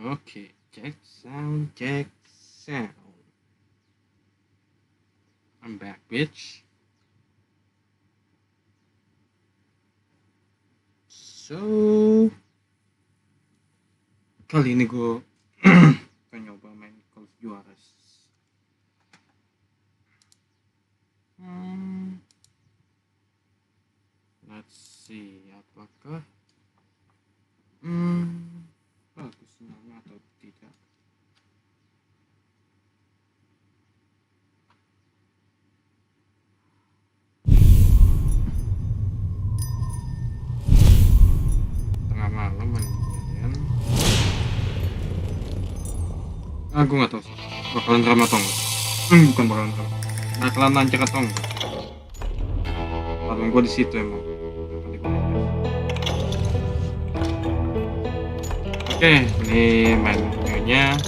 Oke, check sound, check sound. I'm back, bitch. So, kali ini gue pengen nyoba main Juarez. Let's see, apakah bagus sinyalnya atau tidak. Tengah malam main. Gue nggak tahu bakalan drama atau enggak. Bukan bakalan drama. Bakalan lancar atau enggak. Kalau gue di situ emang. Oke, ini main videonya.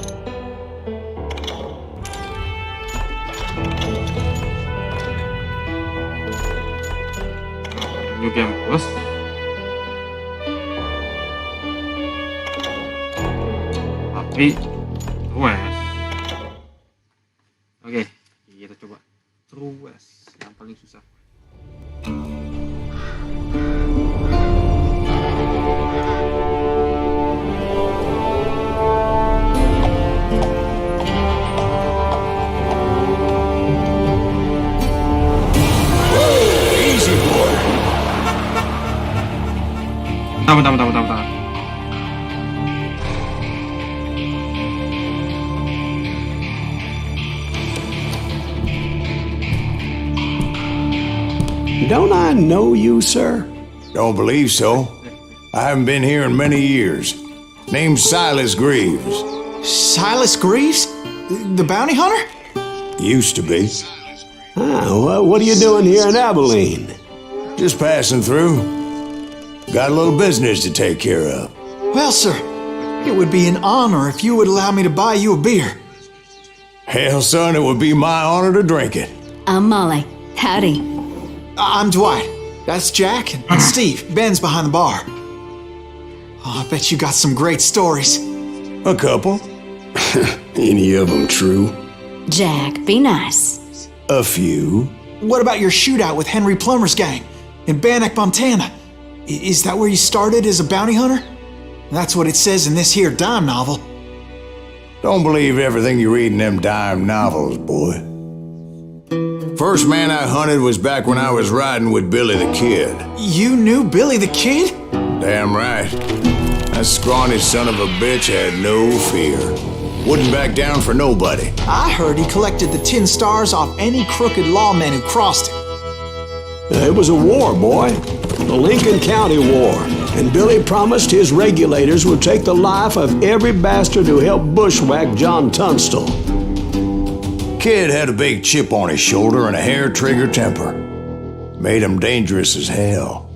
New game plus. Tapi Trues. Oke, kita coba Trues yang paling susah. Bentar. Don't I know you, sir? Don't believe so. I haven't been here in many years. Name's Silas Greaves. Silas Greaves? The bounty hunter? Used to be. Well, what are you doing here in Abilene? Just passing through. Got a little business to take care of. Well, sir, it would be an honor if you would allow me to buy you a beer. Hell, son, it would be my honor to drink it. I'm Molly. Howdy. I'm Dwight. That's Jack and Steve. Ben's behind the bar. Oh, I bet you got some great stories. A couple. Any of them true? Jack, be nice. A few. What about your shootout with Henry Plummer's gang in Bannock, Montana? Is that where you started as a bounty hunter? That's what it says in this here dime novel. Don't believe everything you read in them dime novels, boy. First man I hunted was back when I was riding with Billy the Kid. You knew Billy the Kid? Damn right. That scrawny son of a bitch had no fear. Wouldn't back down for nobody. I heard he collected the 10 stars off any crooked lawman who crossed him. It was a war, boy. The Lincoln County War. And Billy promised his regulators would take the life of every bastard who helped bushwhack John Tunstall. Kid had a big chip on his shoulder and a hair-trigger temper. Made him dangerous as hell.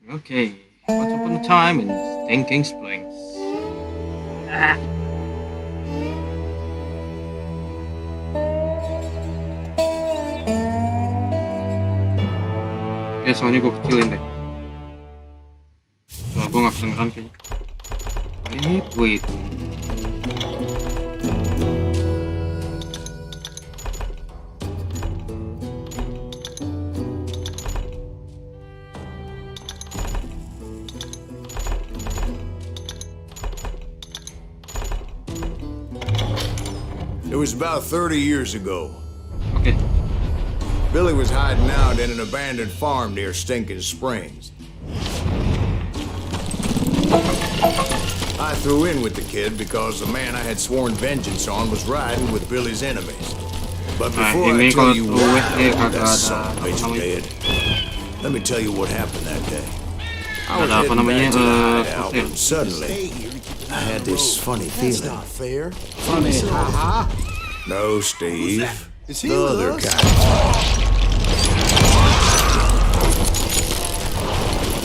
Okay, once upon a time in Stinking Springs. Oke, soalnya gue kecilin deh. Soalnya gue gak kedengeran kayaknya. Wait. It was about 30 years ago. Oke. Billy was hiding out in an abandoned farm near Stinking Springs. I threw in with the kid because the man I had sworn vengeance on was riding with Billy's enemies. But before I tell you why that son of a bitch did, let me tell you what happened that day. I was heading back to the hideout when suddenly I had this funny feeling. That's not fair. Funny, haha. No, Steve. Is he The with other us? kind.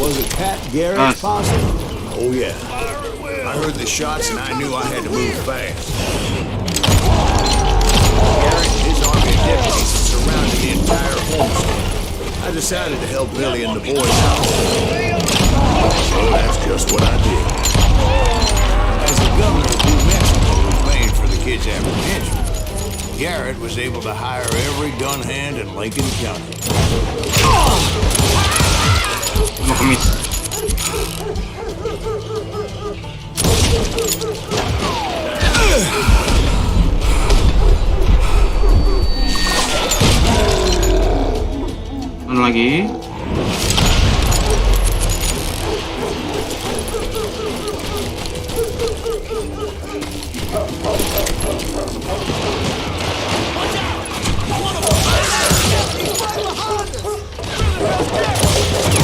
Was it Pat Garrett's posse? Oh, yeah. I heard the shots and I knew I had to move fast. Garrett and his army of deputies had surrounded the entire homestead. I decided to help Billy and the boys out. So that's just what I did. As the governor of New Mexico was paying for the kid's apprehension, Garrett was able to hire every gun hand in Lincoln County. Mau kemis. Mana lagi?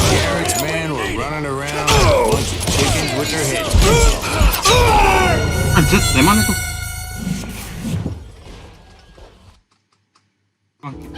Garrett's men were running around like a bunch of chickens with their heads. Anjir, dari mana tuh? Oke.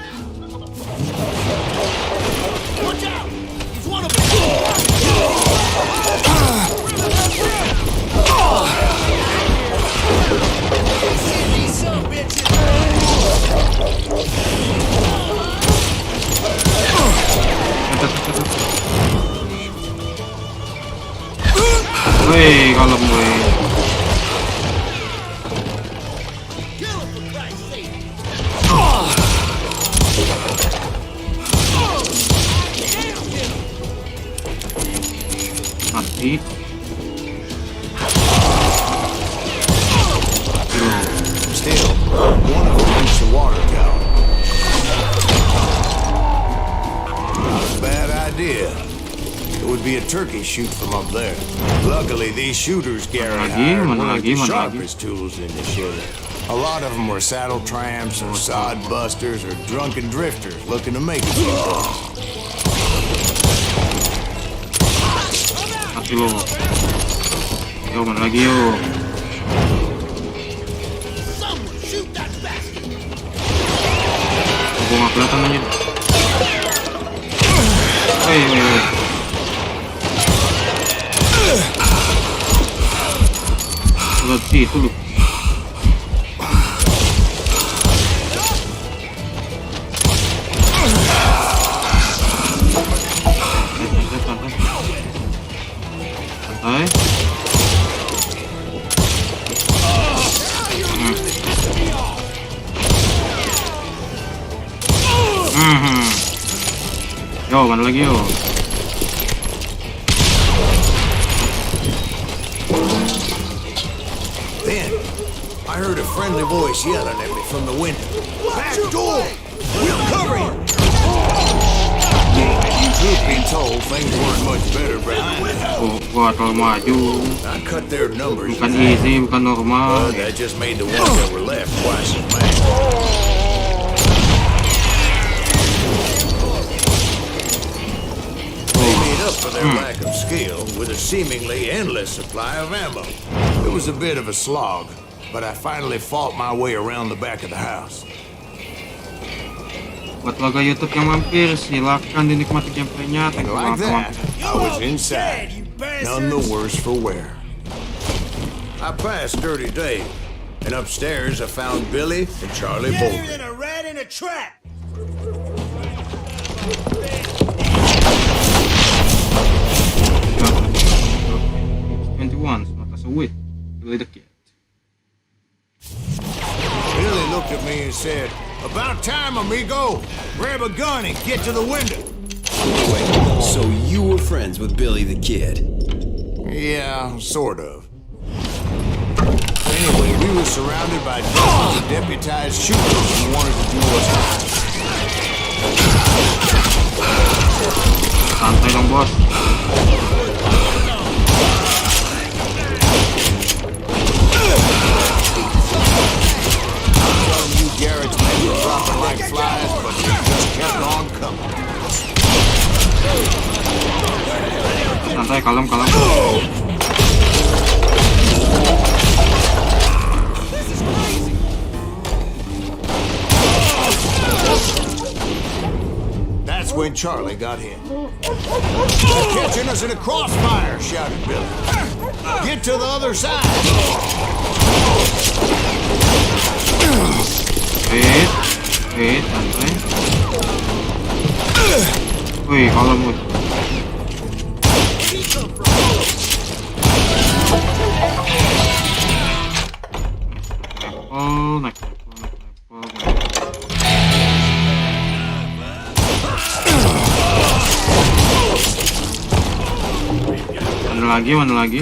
Woi, kalem woi. Mati. Still, one of them reached the water tower. Not a bad idea. It would be a turkey shoot from up there. Luckily, these shooters Garrett hired weren't the sharpest tools in the shed. A lot of them were saddle tramps or sod busters or drunken drifters looking to make it. Mati lo. Yo, mana lagi yo? Gua nggak kelihatan aja. Woi. Berarti itu lu. Santai. Yo, mana lagi yo? Then, I heard a friendly voice yelling at me from the window. Back door! We'll cover you! Truth be told, things weren't much better behind the house. Gua kalau maju. I cut their numbers. Bukan easy, bukan normal. That just made the ones that were left twice as mad. They made up for their lack of skill with a seemingly endless supply of ammo. It was a bit of a slog, but I finally fought my way around the back of the house. Buat warga YouTube yang mampir, silakan dinikmati gameplaynya. And like that, I was inside, none the worse for wear. I passed Dirty Dave, and upstairs I found Billy and Charlie Bolton. Better than a rat in a trap. 21, semata sewit. Billy the Kid. Billy looked at me and said, "About time, amigo. Grab a gun and get to the window." Wait, so you were friends with Billy the Kid? Yeah, sort of. Anyway, we were surrounded by dozens of deputized shooters who wanted to do us harm. Santai dong, bos. Garrett's men were dropping like flies, but they just kept on coming. Santai, kalem. That's when Charlie got hit. "They're catching us in a crossfire," shouted Billy. "Get to the other side." Wait, santai. Wih, kalem wih. Mana lagi?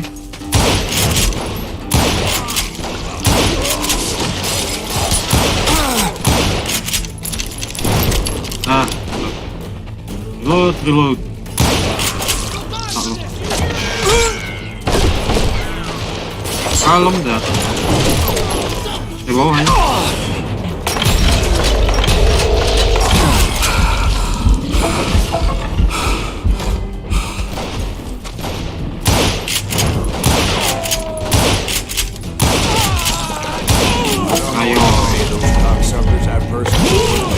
Reload. Kalem dah. Di bawah ya.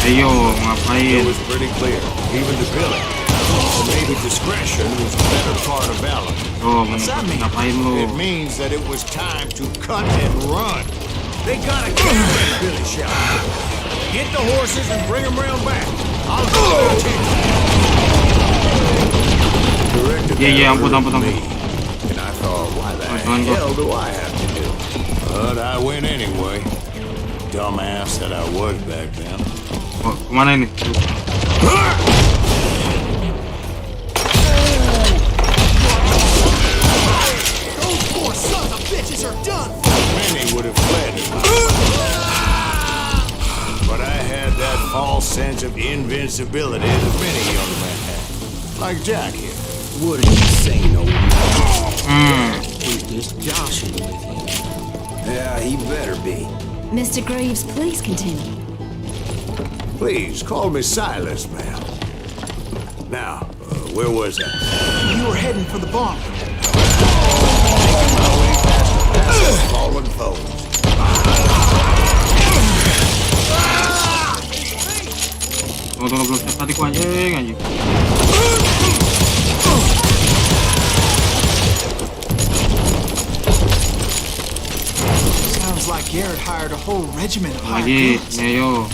Ayo, ngapain? It was pretty clear, even to Billy. So maybe discretion was the better part of valor. Oh, ngapain lu? It means that it was time to cut and run. They gotta get away, Billy shouted. Get the horses and bring them round back. I'll go Yeah, ampun. me. And I thought, why the hell do I have to do it? But I went anyway. Dumbass that I was back then. Oh, kemana ini? Those poor sons of bitches are done. Many would have fled. But I had that false sense of invincibility that many young men have. Like Jack here. What are you saying, old man? He's just joshing with you. Yeah, he better be. Mr. Greaves, please continue. Please, call me Silas, ma'am. Now, where was I? You were heading for the barn. Making my way past the past fallen foes. Tunggu belum start tadi ku anjing. Sounds like Garrett hired a whole regiment of hired Lagi, guns. ayo.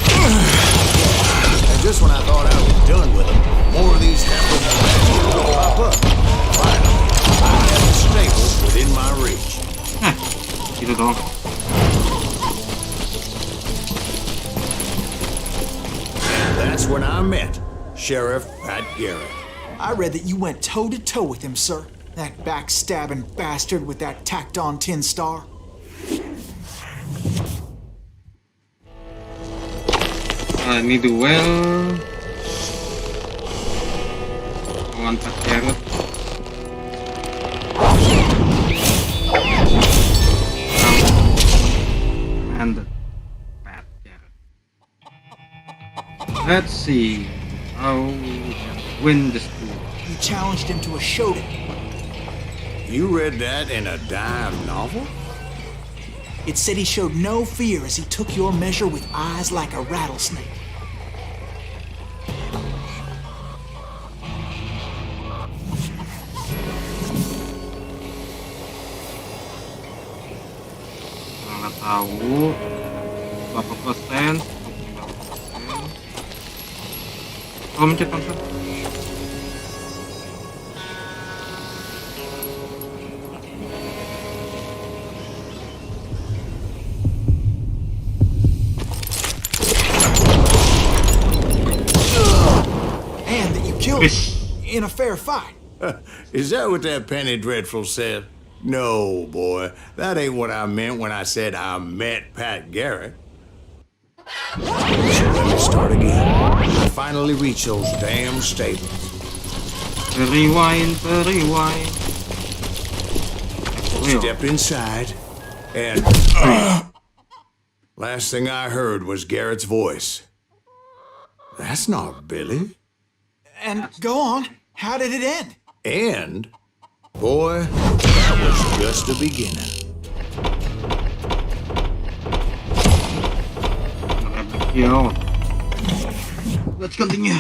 And just when I thought I was done with them, more of these heifers would pop up. Finally, I had the stable within my reach. Gitu dong. And that's when I met Sheriff Pat Garrett. I read that you went toe-to-toe with him, sir. That backstabbing bastard with that tacked-on tin star. Ini duel lawan Pat Garrett. And Pat Garrett. Let's see how we can win this duel. You challenged him to a showdown. You read that in a dime novel? It said he showed no fear as he took your measure with eyes like a rattlesnake. Nggak tahu berapa persen. Kalau mencet langsung. In a fair fight. Is that what that Penny Dreadful said? No, boy. That ain't what I meant when I said I met Pat Garrett. So let me start again. I finally reached those damn stables. Rewind. Stepped inside, and last thing I heard was Garrett's voice. That's not Billy. And go on. How did it end? And, boy, that was just the beginning. Yo, let's continue.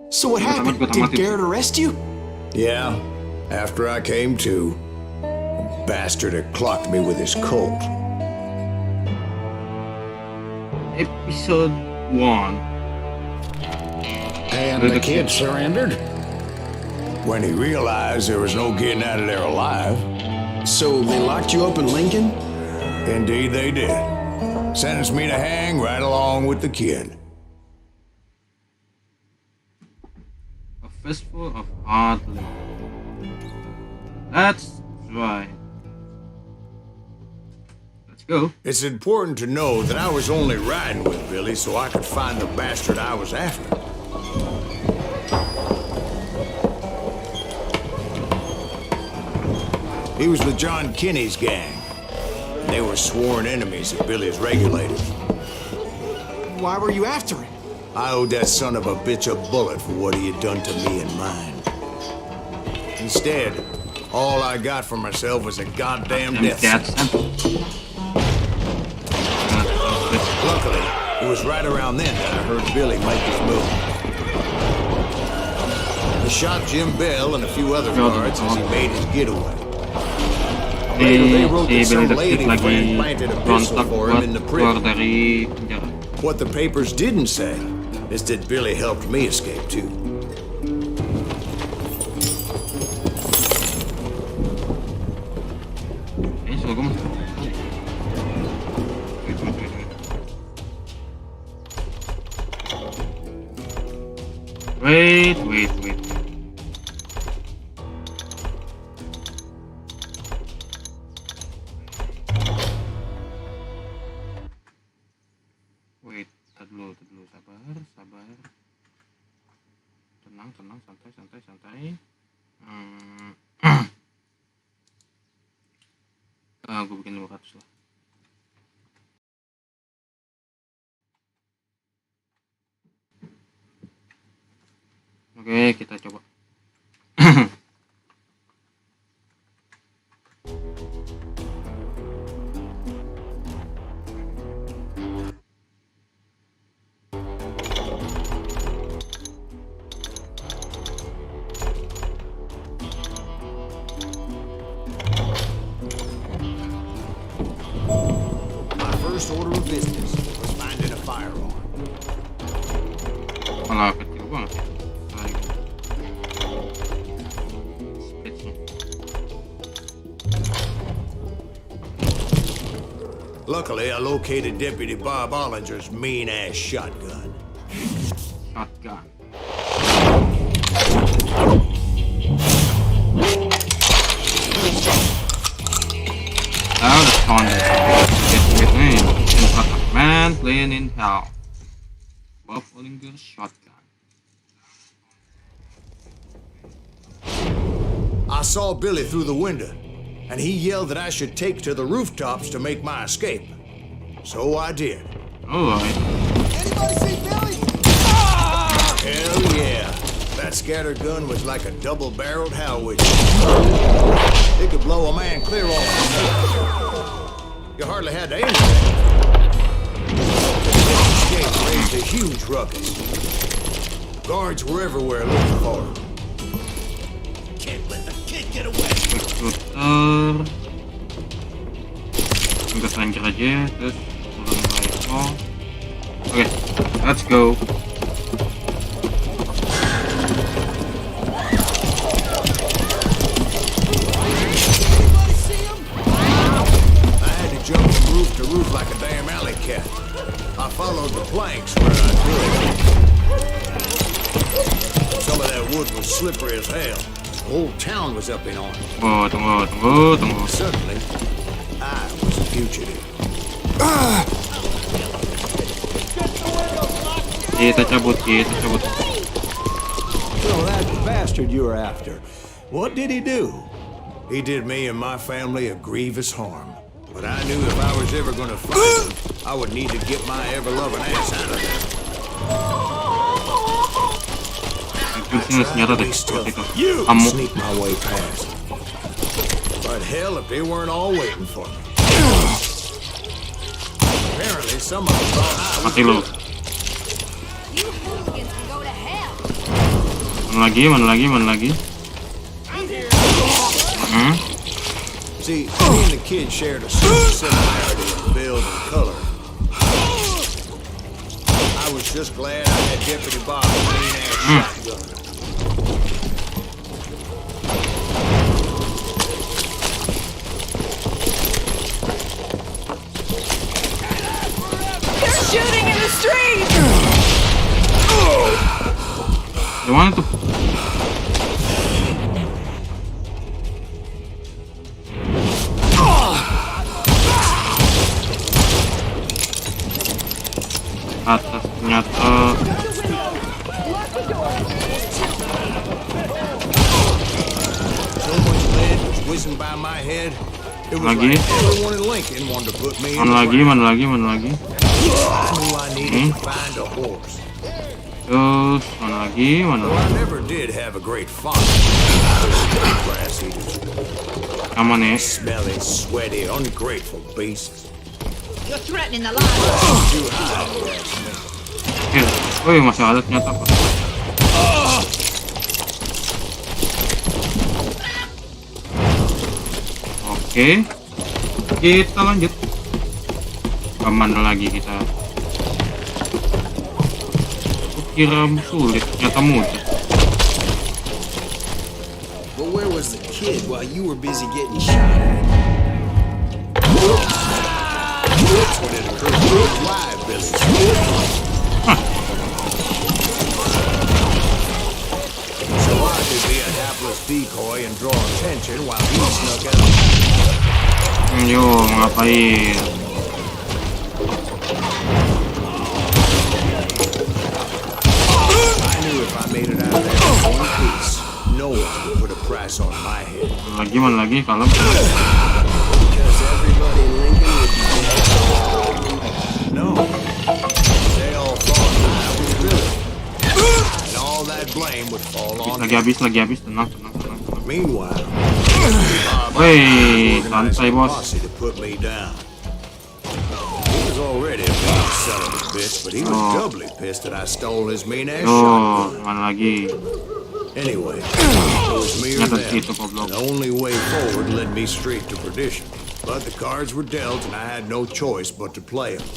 So what happened? Did Garrett arrest you? Yeah, after I came to, the bastard had clocked me with his Colt. Episode 1. And the kid surrendered? When he realized there was no getting out of there alive. So they locked you up in Lincoln? Indeed they did. Sentenced me to hang right along with the kid. fistful of hard liquor. That's right. Let's go. It's important to know that I was only riding with Billy so I could find the bastard I was after. He was with John Kinney's gang. They were sworn enemies of Billy's regulators. Why were you after him? I owed that son of a bitch a bullet for what he had done to me and mine. Instead, all I got for myself was a goddamn death sentence. Luckily, it was right around then that I heard Billy make his move. He shot Jim Bell and a few other guards as he made his getaway. Later, they wrote that some lady friend planted a pistol for him in the prison. What the papers didn't say is that Billy helped me escape too. Wait. Wait, tar dulu, sabar. Tenang, santai. Gue bikin 200 lah. Oke, kita coba. My first order of business was finding a firearm. Malah kecil banget. Luckily, I located Deputy Bob Ollinger's mean-ass shotgun. Shotgun. Now the con gets in front of man playing in hell. Bob Ollinger's shotgun. I saw Billy through the window, and he yelled that I should take to the rooftops to make my escape. So I did. Alright. Anybody see Billy? Hell yeah. That scatter gun was like a double-barreled howitzer. It could blow a man clear off the You hardly had to aim it. The escape raised a huge ruckus. Guards were everywhere looking for him. Can't let the kid get away. Angkat ranger aja, terus turun rifle. Oke, let's go. I had to jump from roof to roof like a damn alley cat. I followed the planks where I could. Some of that wood was slippery as hell. The whole town was up in arms. Tunggu. Suddenly, I was a fugitive. Kita cabut. So that bastard you were after, what did he do? He did me and my family a grievous harm. But I knew if I was ever going to find him, I would need to get my ever-loving ass out of there. Sneak my way past. But hell, if they weren't all waiting for me. Apparently, some of them thought I was Mati lu. You hooligans can go to hell. Mana lagi? See, me and the kid shared a certain similarity in build and color. I was just glad I had Deputy Bob's mean-ass shotgun. They're shooting in the street! They wanted to ternyata So much lead was whizzing by my head. It was Lagi. like everyone in Lincoln wanted to put me in mana the lagi, ground. mana lagi, mana lagi. I knew I needed to find a horse. Terus mana lagi, mana Well, lagi. I never did have a great fondness for grass eaters. Aman ya. Smelly, sweaty, ungrateful beasts. You're threatening the lives. Too high for that smell. Wih, masih ada ternyata Pak. Oke, kita lanjut. Kemana lagi kita? Kira sulit, ternyata mudah. But where was the kid while you were busy getting shot at? That's when it occurred to me why Billy. So I could be a hapless decoy and draw attention while he snuck out. Yo, ngapain? I knew if I made it out of there in one piece, no one would put a price on my head. Mana lagi, kalem. Because everybody in Lincoln would be dead. No. They all thought I was Billy. And all that blame would fall on Lagi me. habis, tenang. Meanwhile, Wih, santai bos. posse to put me down. He was already a big son of a bitch, but he was doubly pissed that I stole his mean-ass Yo, shotgun. mana lagi? Anyway, it was me or Ternyata them. segitu goblok. The only way forward led me straight to perdition. But the cards were dealt, and I had no choice but to play them.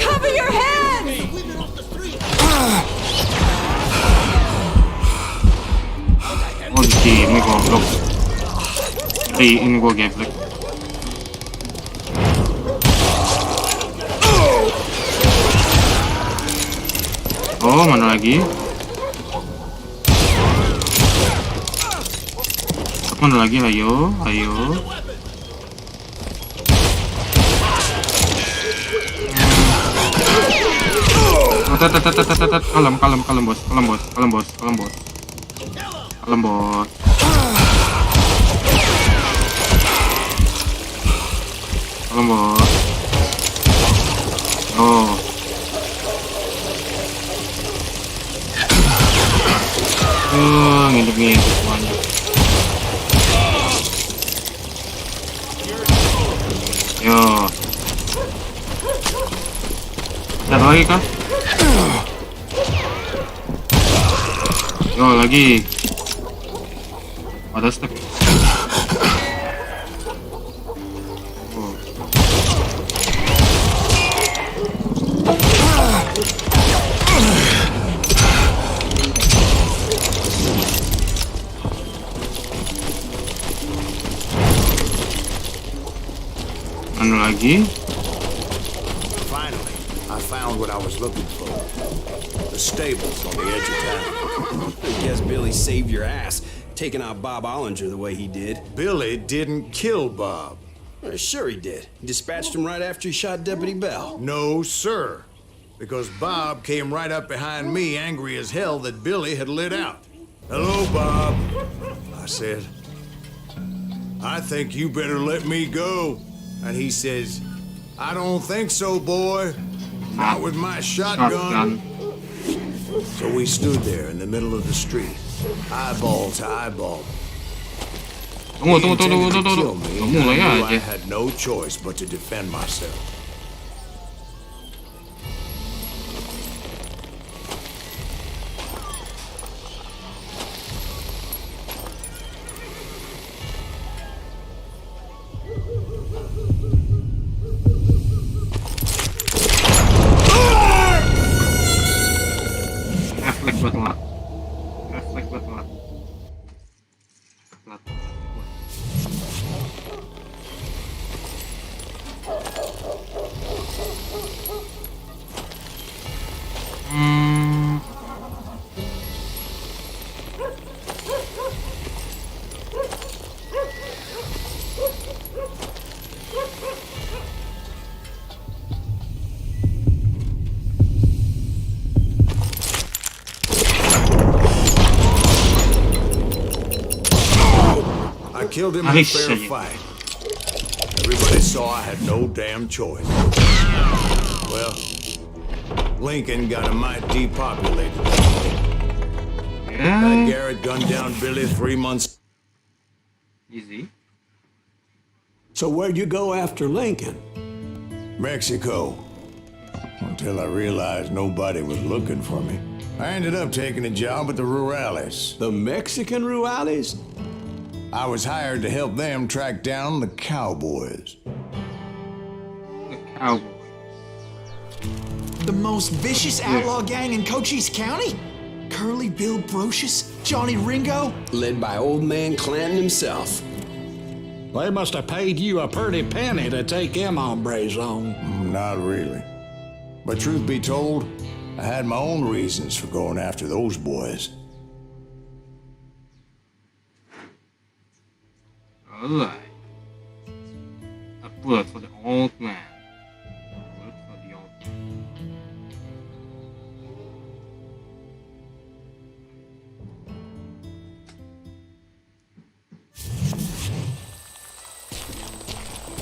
Cover your heads! Oh, di sini goblok. Ini gua geblek. Oh, mana lagi? Mana lagi? Ayo. Kalem bos. Oh. Ngintip semuanya. Yo. Ada lagi kah? Yo, lagi. Ada stack. Oh. Mana lagi? Finally, I found what I was looking for. The stables on the edge of town. I guess Billy saved your ass, taking out Bob Ollinger the way he did. Billy didn't kill Bob. Sure he did. He dispatched him right after he shot Deputy Bell. No, sir. Because Bob came right up behind me, angry as hell that Billy had lit out. Hello, Bob, I said. I think you better let me go. And he says, I don't think so, boy. Not with my shotgun. So we stood there in the middle of the street, eyeball to eyeball. He intended to kill me, and Mulai I knew I aja. had no choice but to defend myself. Refleks buat telat. Telat. killed him in a fair fight. Everybody saw I had no damn choice. Well, Lincoln got a mite depopulated. That Garrett gunned down Billy 3 months. Easy. So where'd you go after Lincoln? Mexico. Until I realized nobody was looking for me. I ended up taking a job at the Rurales. The Mexican Rurales? I was hired to help them track down the cowboys. The cowboy. The most vicious outlaw gang in Cochise County? Curly Bill Brocious? Johnny Ringo? Led by old man Clanton himself. They must have paid you a pretty penny to take them hombres on. Not really. But truth be told, I had my own reasons for going after those boys. Alright. A bullet for the old man. Bullet for the old man.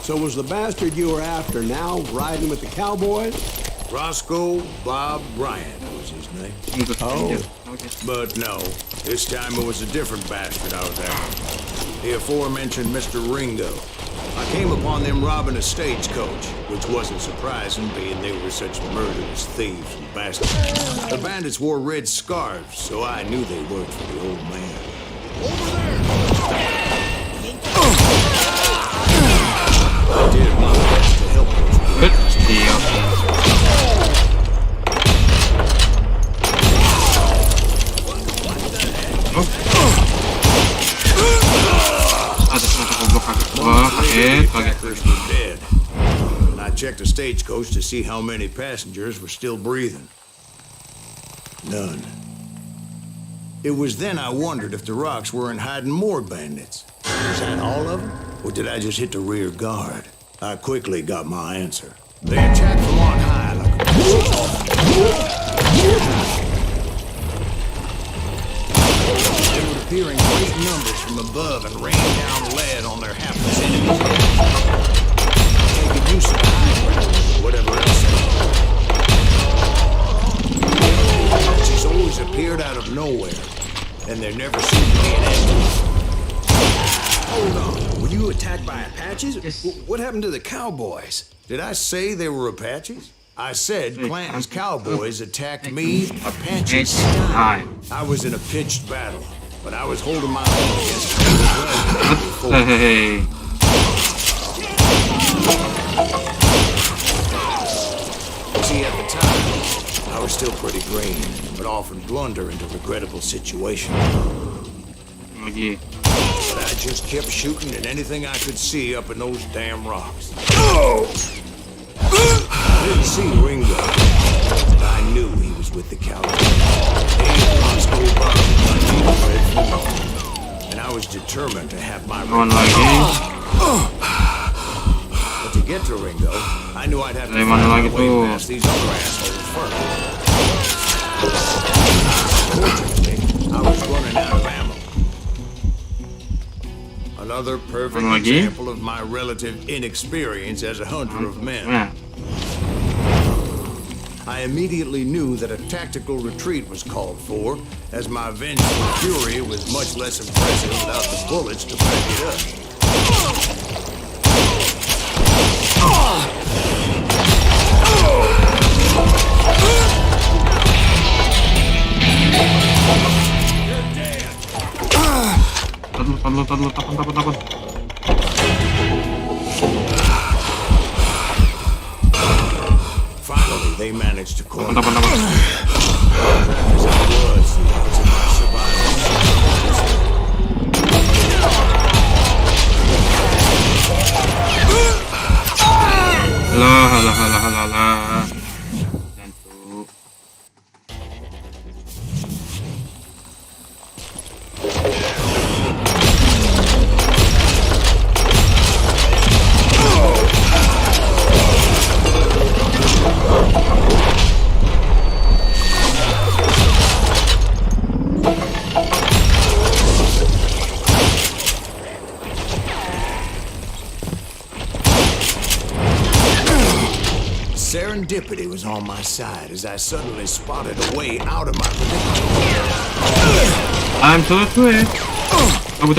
So was the bastard you were after now riding with the cowboys? Roscoe Bob Bryant was his name. Okay. But no, this time it was a different bastard I was after. The aforementioned Mr. Ringo. I came upon them robbing a stagecoach, which wasn't surprising, being they were such murderous thieves and bastards. The bandits wore red scarves, so I knew they worked for the old man. I did my best to help them. Good deal. Attackers were dead. And I checked the stagecoach to see how many passengers were still breathing. None. It was then I wondered if the rocks weren't hiding more bandits. Was that all of them? Or did I just hit the rear guard? I quickly got my answer. They attacked from on high like a... They would appear in great numbers from above and rain down lead on their hapless enemies. Taking use of the high ground, whatever else. She's always appeared out of nowhere, and there never seemed to be an end. Hold on. Were you attacked by Apaches? What happened to the cowboys? Did I say they were Apaches? I said Clanton's cowboys attacked me, Apaches. I was in a pitched battle, but I was holding my own against them. Hey. See, at the time, I was still pretty green, but often blunder into regrettable situations. Oh, yeah. But I just kept shooting at anything I could see up in those damn rocks. I didn't see Ringo, but I knew he was with the cowboys. And I was determined to have my But to get to Ringo, I knew I'd have to find my way past these other assholes first. Fortunately, I was running out of ammo. Another perfect example of my relative inexperience as a hunter of men. I immediately knew that a tactical retreat was called for, as my vengeful fury was much less impressive without the bullets to back it up. Takut. Finally, they managed to corner. Halah. Tentu. Serendipity was on my side as I suddenly spotted a way out of my predicament. I'm to it. Cabut.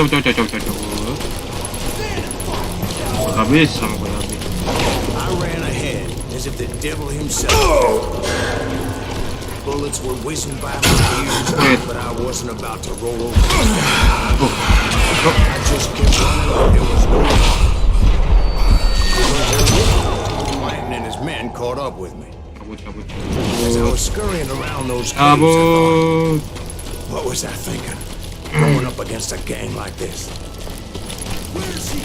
Habis sama gue habis. I ran ahead as if the devil himself. Bullets were whizzing by my ears, but I wasn't about to roll over. I just kept running like there was no Clanton and his men caught up with me. Cabut. As I was scurrying around those caves, I thought, Cabut. what was I thinking? Going up against a gang like this. Where's he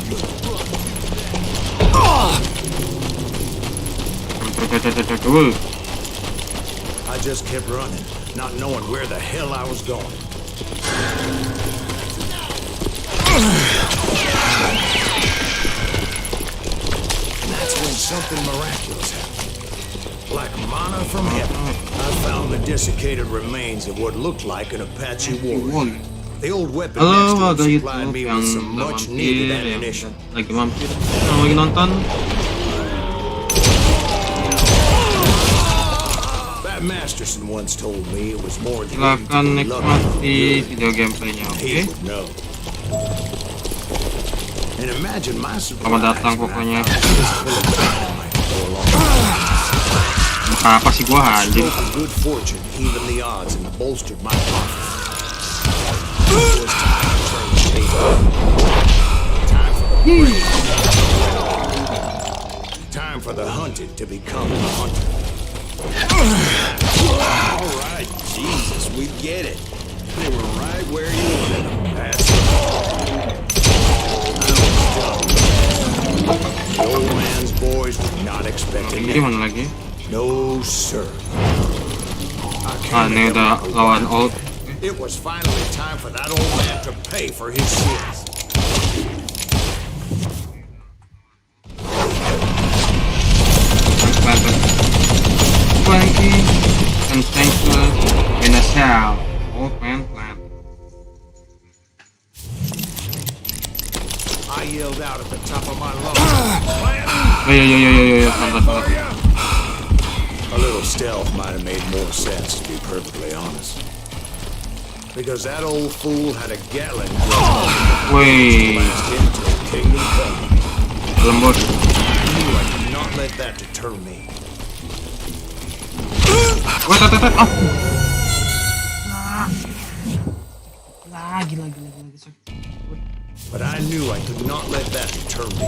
Cabut. I just kept running, not knowing where the hell I was going. And that's when something miraculous happened. Like manna from heaven, I found the desiccated remains of what looked like an Apache warrior. The old weapon Halo master warga supplied YouTube me yang with some much needed yang ammunition. lagi mampir, yang lagi nonton. That Masterson once told me it was more than Silahkan nikmati video gameplaynya, oke? he would know. And imagine my surprise Selamat datang when pokoknya. I found this bullet dynamite for a long time. Apa sih gua anjing? Stroke of good fortune evened the odds and bolstered my confidence. It was time to turn the page. Time for the brave. Time for the hunted to become the hunter. All right, Jesus, we get it. They were right where you wanted them. That's it. I was done. The old man's boys did not expect it. Ini mana lagi? No, sir. Ini udah lawan old. It was finally time for that old man to pay for his sins. Twenty and thankful in a cell. Old man plant. I yelled out at the top of my lungs. Yo, santai. A little stealth might have made more sense, to be perfectly honest. Because that old fool had a Gatling gun Wih, blast into a kingdom come. lembut. I knew I could not let that deter me. Wait. Oh. Lagi. But I knew I could not let that deter me.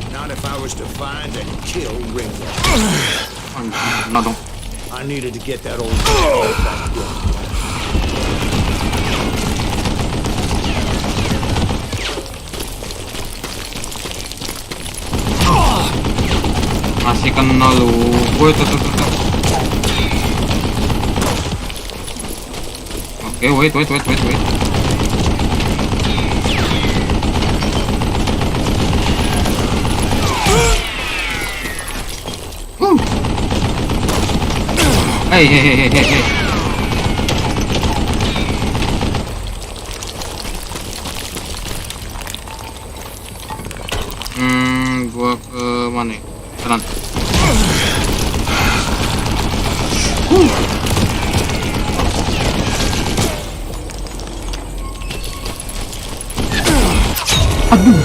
Not if I was to find and kill Ringo. Nah dong. I needed to get that old man off that gun. Masih kena lu. Woi, tuh. Oke, wait. Hey. Gua ke mana ya? Kanan. Aduh.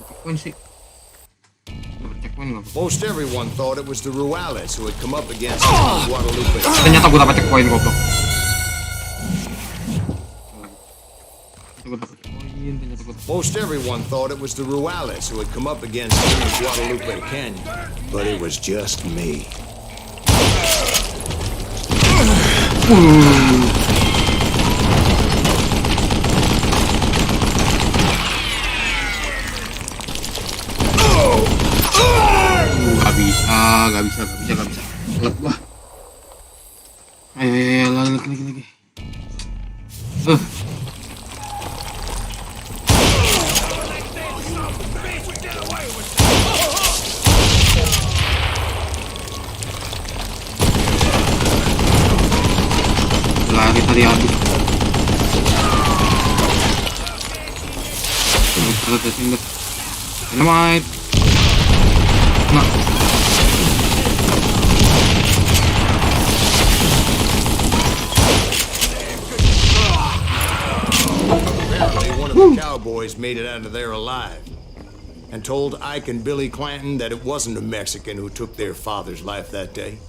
Checkpoint sih. Checkpoint nggak? Most everyone thought it was the Ruales who had come up against Guadalupe. Ternyata gua dapat checkpoint goblok. Most everyone thought it was the Ruales who had come up against Guadalupe Canyon, but it was just me. Gak bisa. Gelap wah. Ayo, lagi. Lari tadi habis. Ada di sini. Dynamite. Nah. Apparently, one of the cowboys made it out of there alive and told Ike and Billy Clanton that it wasn't a Mexican who took their father's life that day.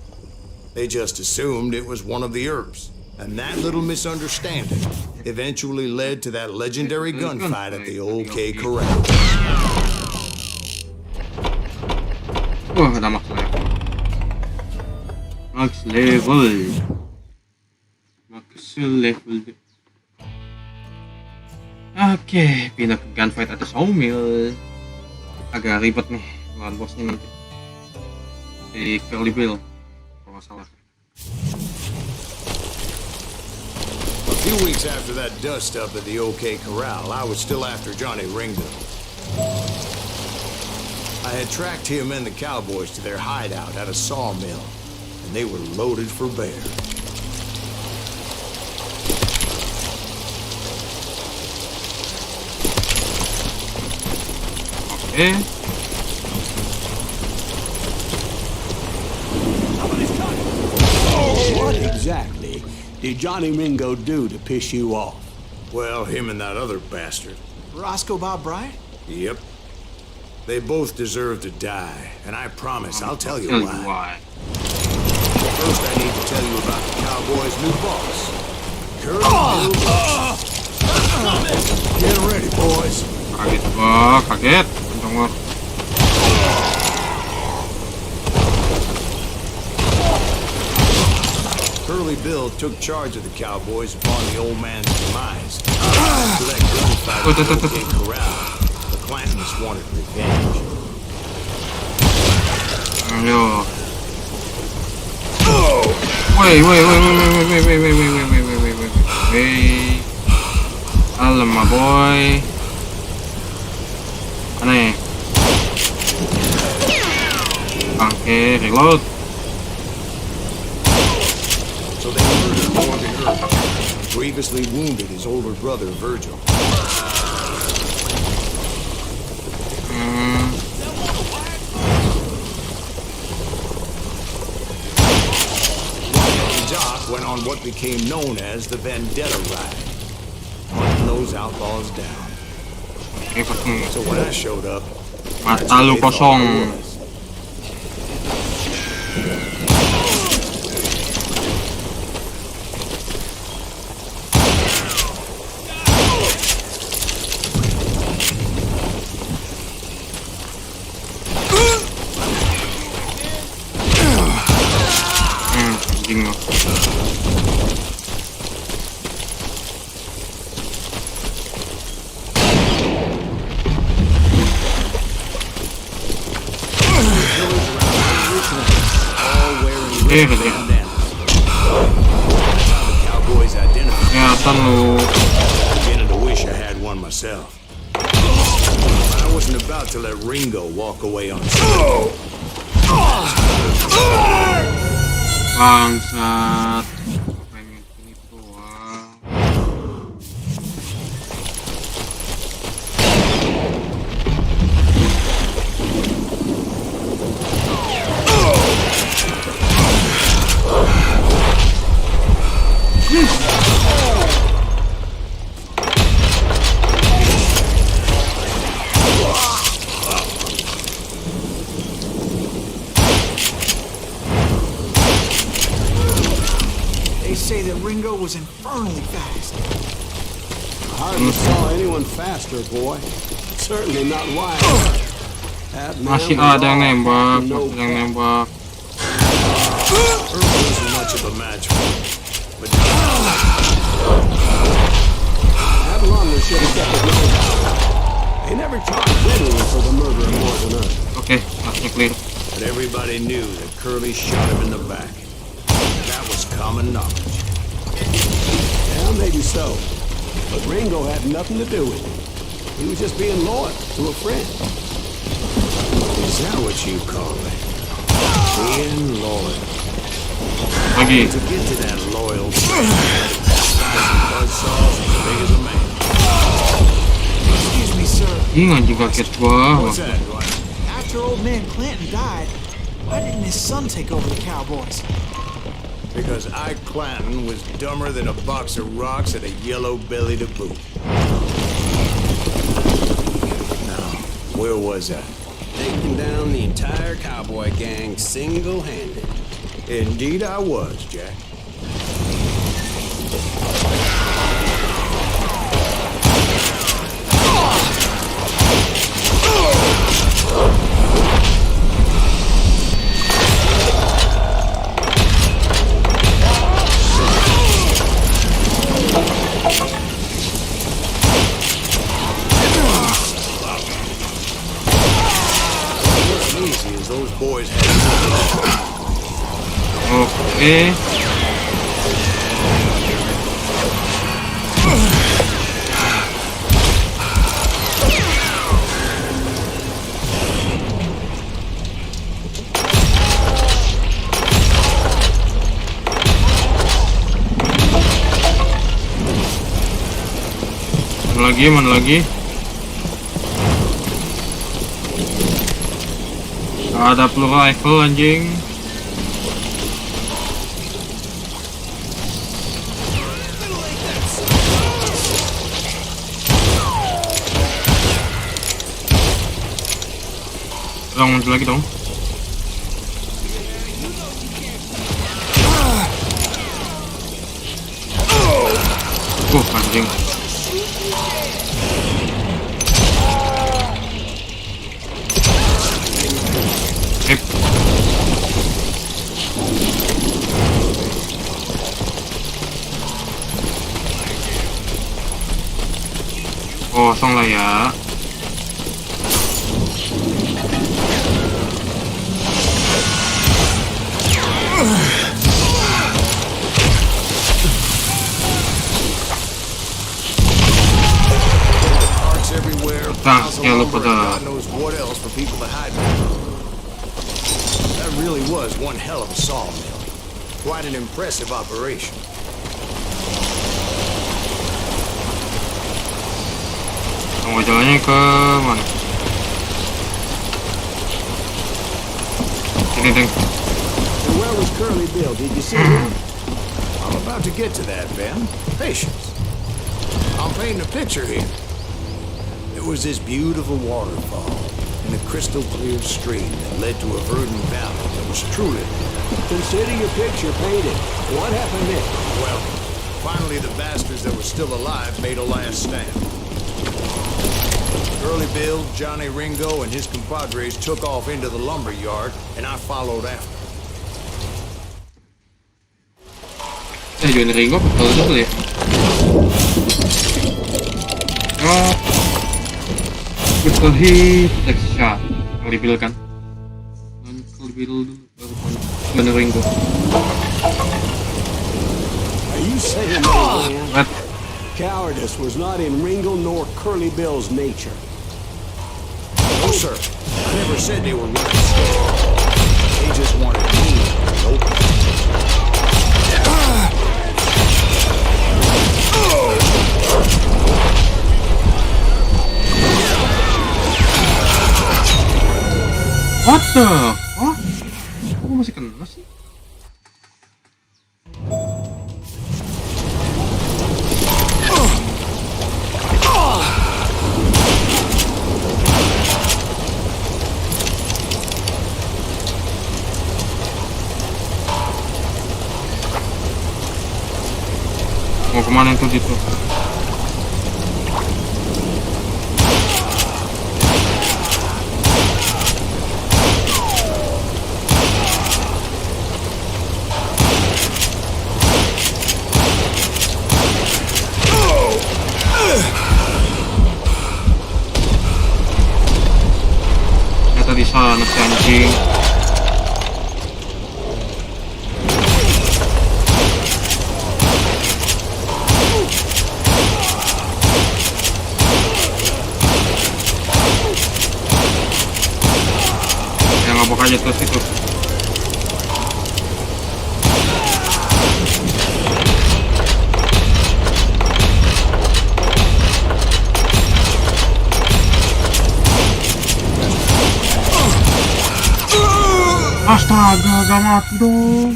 They just assumed it was one of the Earps. And that little misunderstanding eventually led to that legendary gunfight at the OK Corral. Wah, ada max level. Max level. Max level. Oke, pindah ke gunfight atau sawmill. Agak ribet nih lawan bosnya nanti. Si Curly Bill, kalau nggak salah. A few weeks after that dust-up at the OK Corral, I was still after Johnny Ringo. I had tracked him and the cowboys to their hideout at a sawmill, and they were loaded for bear. Okay. What exactly did Johnny Ringo do to piss you off? Well, him and that other bastard. Roscoe Bob Bryant? Yep. They both deserve to die, and I promise I'll tell you why. First, I need to tell you about the Cowboys' new boss. Get ready, boys. Kaget gua, kaget. Untung gua. Curly Bill took charge of the Cowboys upon the old man's demise. After that gunfight at the OK Corral, the Clantons wanted revenge. Ayo. Wait. Malem, my boy. Mana ya? Oke, reload. So they murdered Morgan Earp and grievously wounded his older brother, Virgil. Doc went on what became known as the Vendetta Ride, hunting those outlaws down. So when I showed up, Mata lu kosong. Bingung. Cowboys identified. Kelihatan lu. Beginning to wish I had one myself. I wasn't about to let Ringo walk away on stage. Bangsat. Pengen ini doang. They say that Ringo was infernally fast. I hardly saw anyone faster, boy. Certainly not wild. That man Masih was ada yang nembak, no masih ada yang nembak. Earl wasn't much of a match for him, but That runner should have kept it low. They never charged anyone for the murder of Morgan Earp. Oke, masnya clear. but everybody knew that Curly shot him in the back. That was common knowledge. Yeah, maybe so. But Ringo had nothing to do with it. He was just being loyal to a friend. Is that what you call it? Being loyal. Lagi. To get to that loyal friend, buzzsaws as big as a man. Excuse me, sir. Anjing kaget gua. What's that, Dwight? After old man Clanton died, why didn't his son take over the Cowboys? Because Ike Clanton was dumber than a box of rocks and a yellow belly to boot. Now, where was I? Taking down the entire cowboy gang single-handed. Indeed I was, Jack. Easy as those boys had. Oke. Mana lagi? Ada peluru rifle anjing. Muncul lagi dong. Anjing. Kosong lah ya. Lupa dah. That really was one hell of a sawmill. Quite an impressive operation. Jalannya ke mana? Sini, Deng. Where was Curly Bill? Did you see him? I'm about to get to that, Ben. Patience. I'm painting a picture here. It was this beautiful waterfall in a crystal clear stream that led to a verdant valley that was truly... Consider your picture painted. What happened next? Well, finally the bastards that were still alive made a last stand. Curly Bill, Johnny Ringo, and his compadres took off into the lumber yard, and I followed after. Johnny Ringo, kalau dulu ya. Oh, critical hit, next shot, yang reveal kan? Reveal dulu, Johnny Ringo. Are you saying that cowardice was not in Ringo nor Curly Bill's nature? No, sir. I never said they were running scared. They just wanted me. Nope. What the? Hah? Kok masih kena sih? Mau kemana itu gitu? Ternyata di sana si anjing. Aja terus itu. Agak mati dong.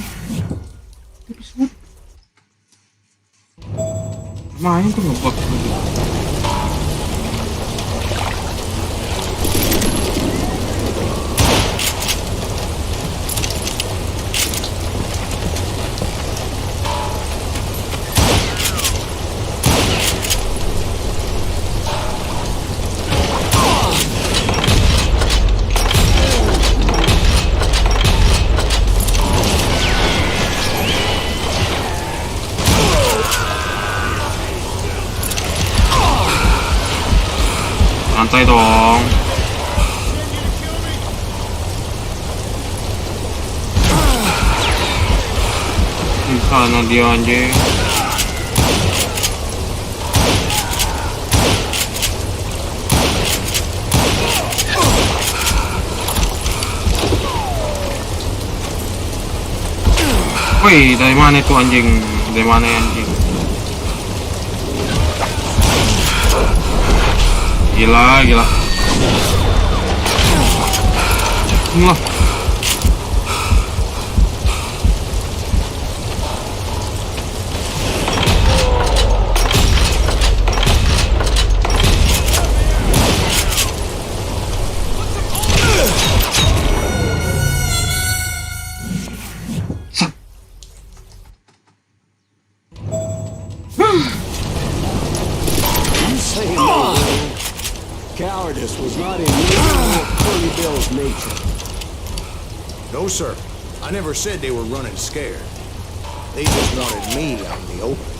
Main tuh ngebug. Santai dong. Di sana dia anjing. Woi, dari mana itu anjing? Dari mana anjing? Gila. Wah. Cowardice was not in Curly Bill's nature. No, sir. I never said they were running scared. They just wanted me out in the open.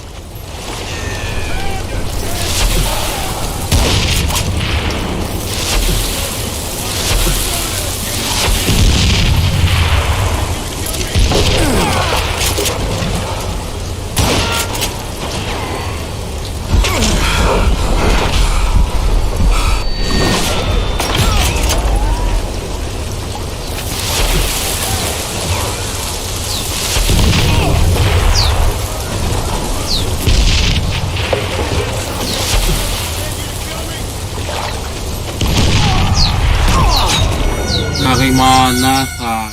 Dari mana sana?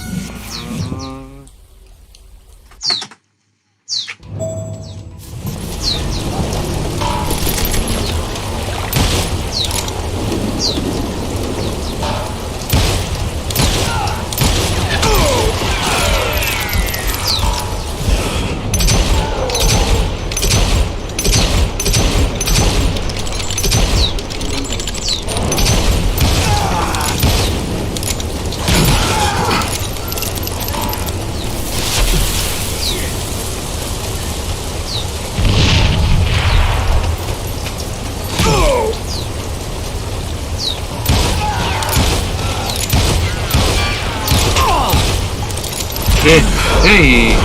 Hey.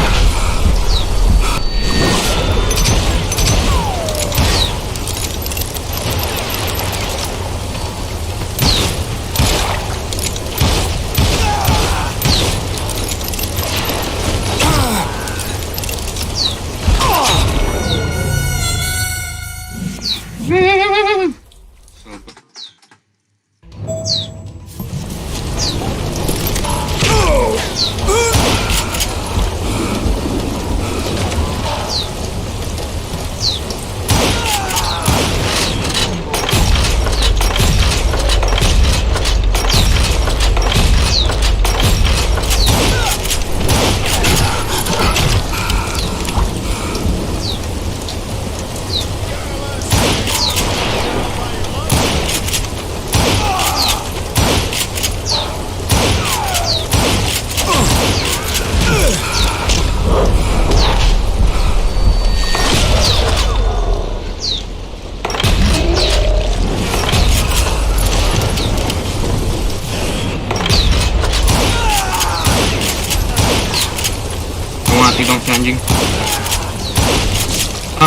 Mati dong si anjing.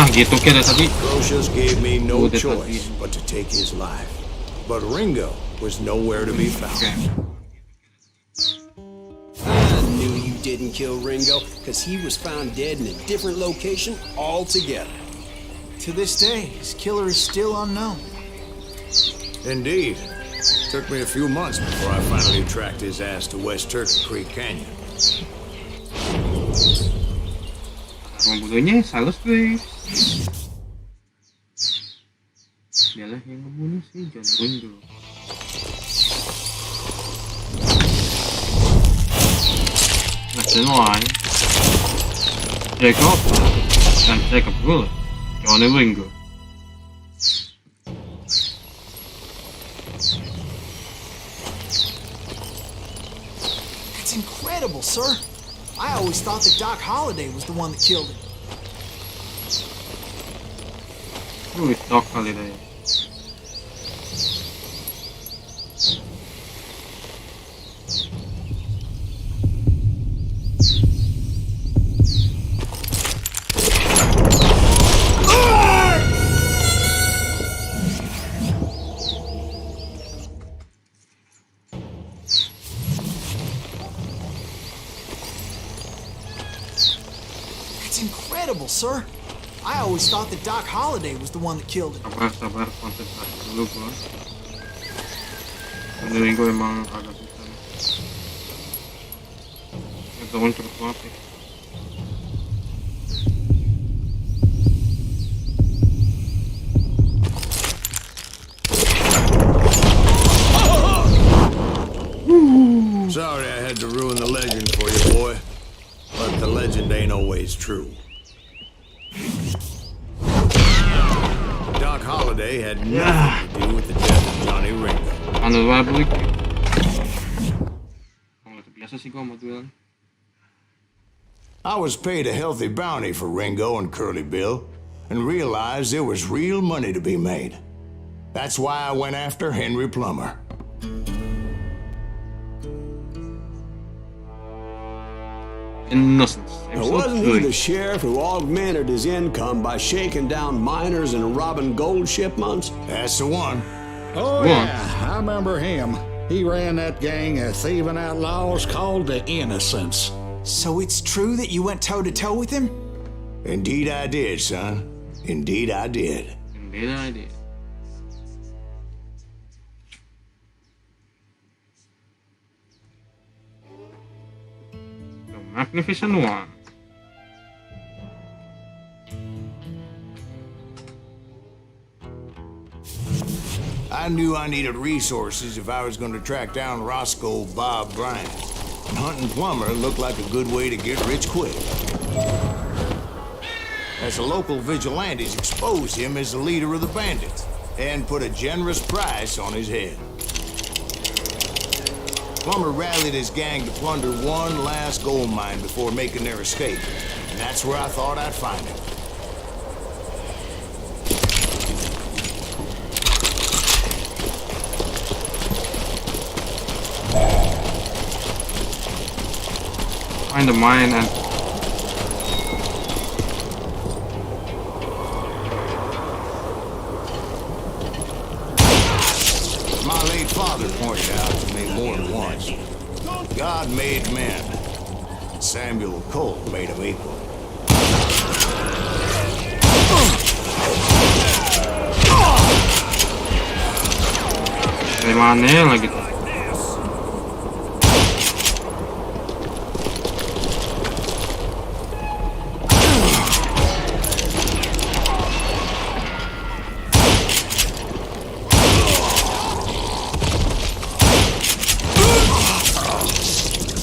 Gitu kira tadi. Grotius gave me no choice but to take his life. But Ringo was nowhere to be found. I knew you didn't kill Ringo, because he was found dead in a different location altogether. To this day, his killer is still unknown. Indeed. Took me a few months before I finally tracked his ass to West Turkey Creek Canyon. Pembunuhnya Salus guys. Dialah yang membunuh si John Ringo. That's in line. Jacob and Jacob Bullet, Johnny Ringo. That's incredible, sir. I always thought that Doc Holliday was the one that killed him. Who is Doc Holliday? That's incredible, sir. I always thought that Doc Holliday was the one that killed him. Sabar, konsentrasi dulu bro. Ini gue emang agak susah nih. Ngomong cepet banget ya. Sorry I had to ruin the legend for you, boy. But the legend ain't always true. Doc Holliday had nothing to do with the death of Johnny Ringo. Anu balik. Biasa sih gue mau duel. I was paid a healthy bounty for Ringo and Curly Bill, and realized there was real money to be made. That's why I went after Henry Plummer. Innocence. Now, wasn't he the sheriff who augmented his income by shaking down miners and robbing gold shipments? That's the one. Oh, yeah, I remember him. He ran that gang of thieving outlaws called the Innocents. So it's true that you went toe-to-toe with him? Indeed I did, son. Indeed I did. Indeed I did. The Magnificent One. I knew I needed resources if I was going to track down Roscoe Bob Bryant. And hunting Plummer looked like a good way to get rich quick. As the local vigilantes exposed him as the leader of the bandits and put a generous price on his head. Plummer rallied his gang to plunder one last gold mine before making their escape. And that's where I thought I'd find him. Find a mine and My late father pointed out to me more than once. God made men. Samuel Colt made them equal. dari mana lagi tuh?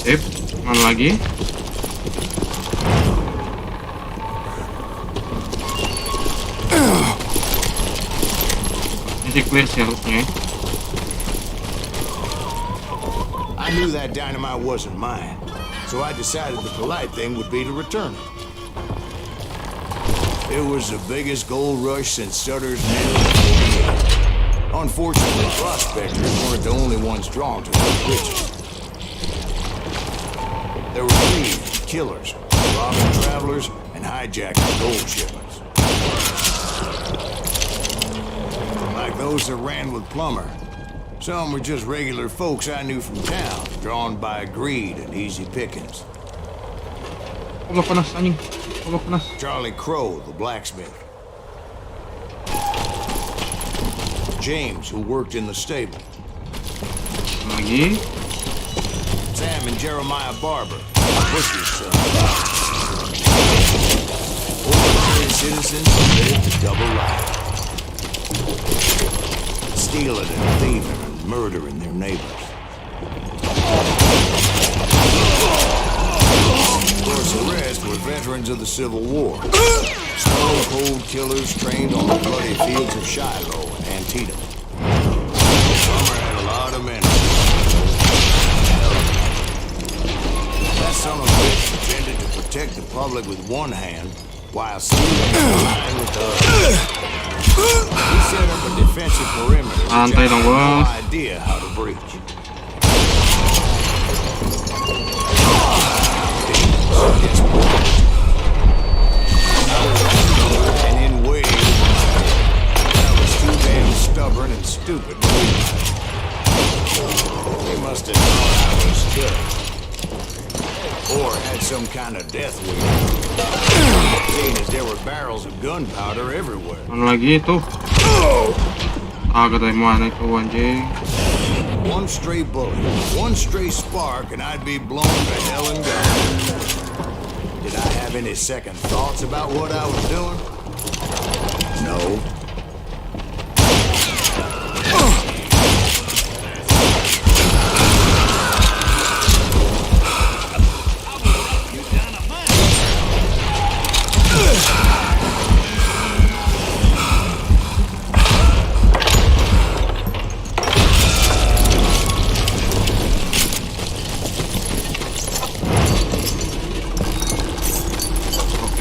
Sip, mana lagi? Ini clear sih harusnya. I knew that dynamite wasn't mine, so I decided the polite thing would be to return it. It was the biggest gold rush since Sutter's Mill. Unfortunately, prospectors weren't the only ones drawn to those riches. There were thieves, killers, robbing travelers, and hijacking gold shipments. Like those that ran with Plummer. Some were just regular folks I knew from town, drawn by greed and easy pickings. Kok panas anjing? Kok panas? Charlie Crow, the blacksmith. James, who worked in the stable. Lagi. Sam fireman Jeremiah Barber, Bush's son. Ordinary citizens lived a double life. Stealing and thieving and murdering their neighbors. Of course, the rest were veterans of the Civil War. Stone-cold killers trained on the bloody fields of Shiloh and Antietam. Summer had a lot of men. That son of a bitch pretended to protect the public with one hand while stealing and lying with the other. He set up a defensive perimeter which I had no idea how to breach. And in ways, I was too damn stubborn and stupid. They must have thought I was good. Or had some kind of death wish. Seeing as there were barrels of gunpowder everywhere. Ano lagi itu? Agak dari mana itu anjing? One stray bullet, one stray spark, and I'd be blown to hell and gone. Did I have any second thoughts about what I was doing? No.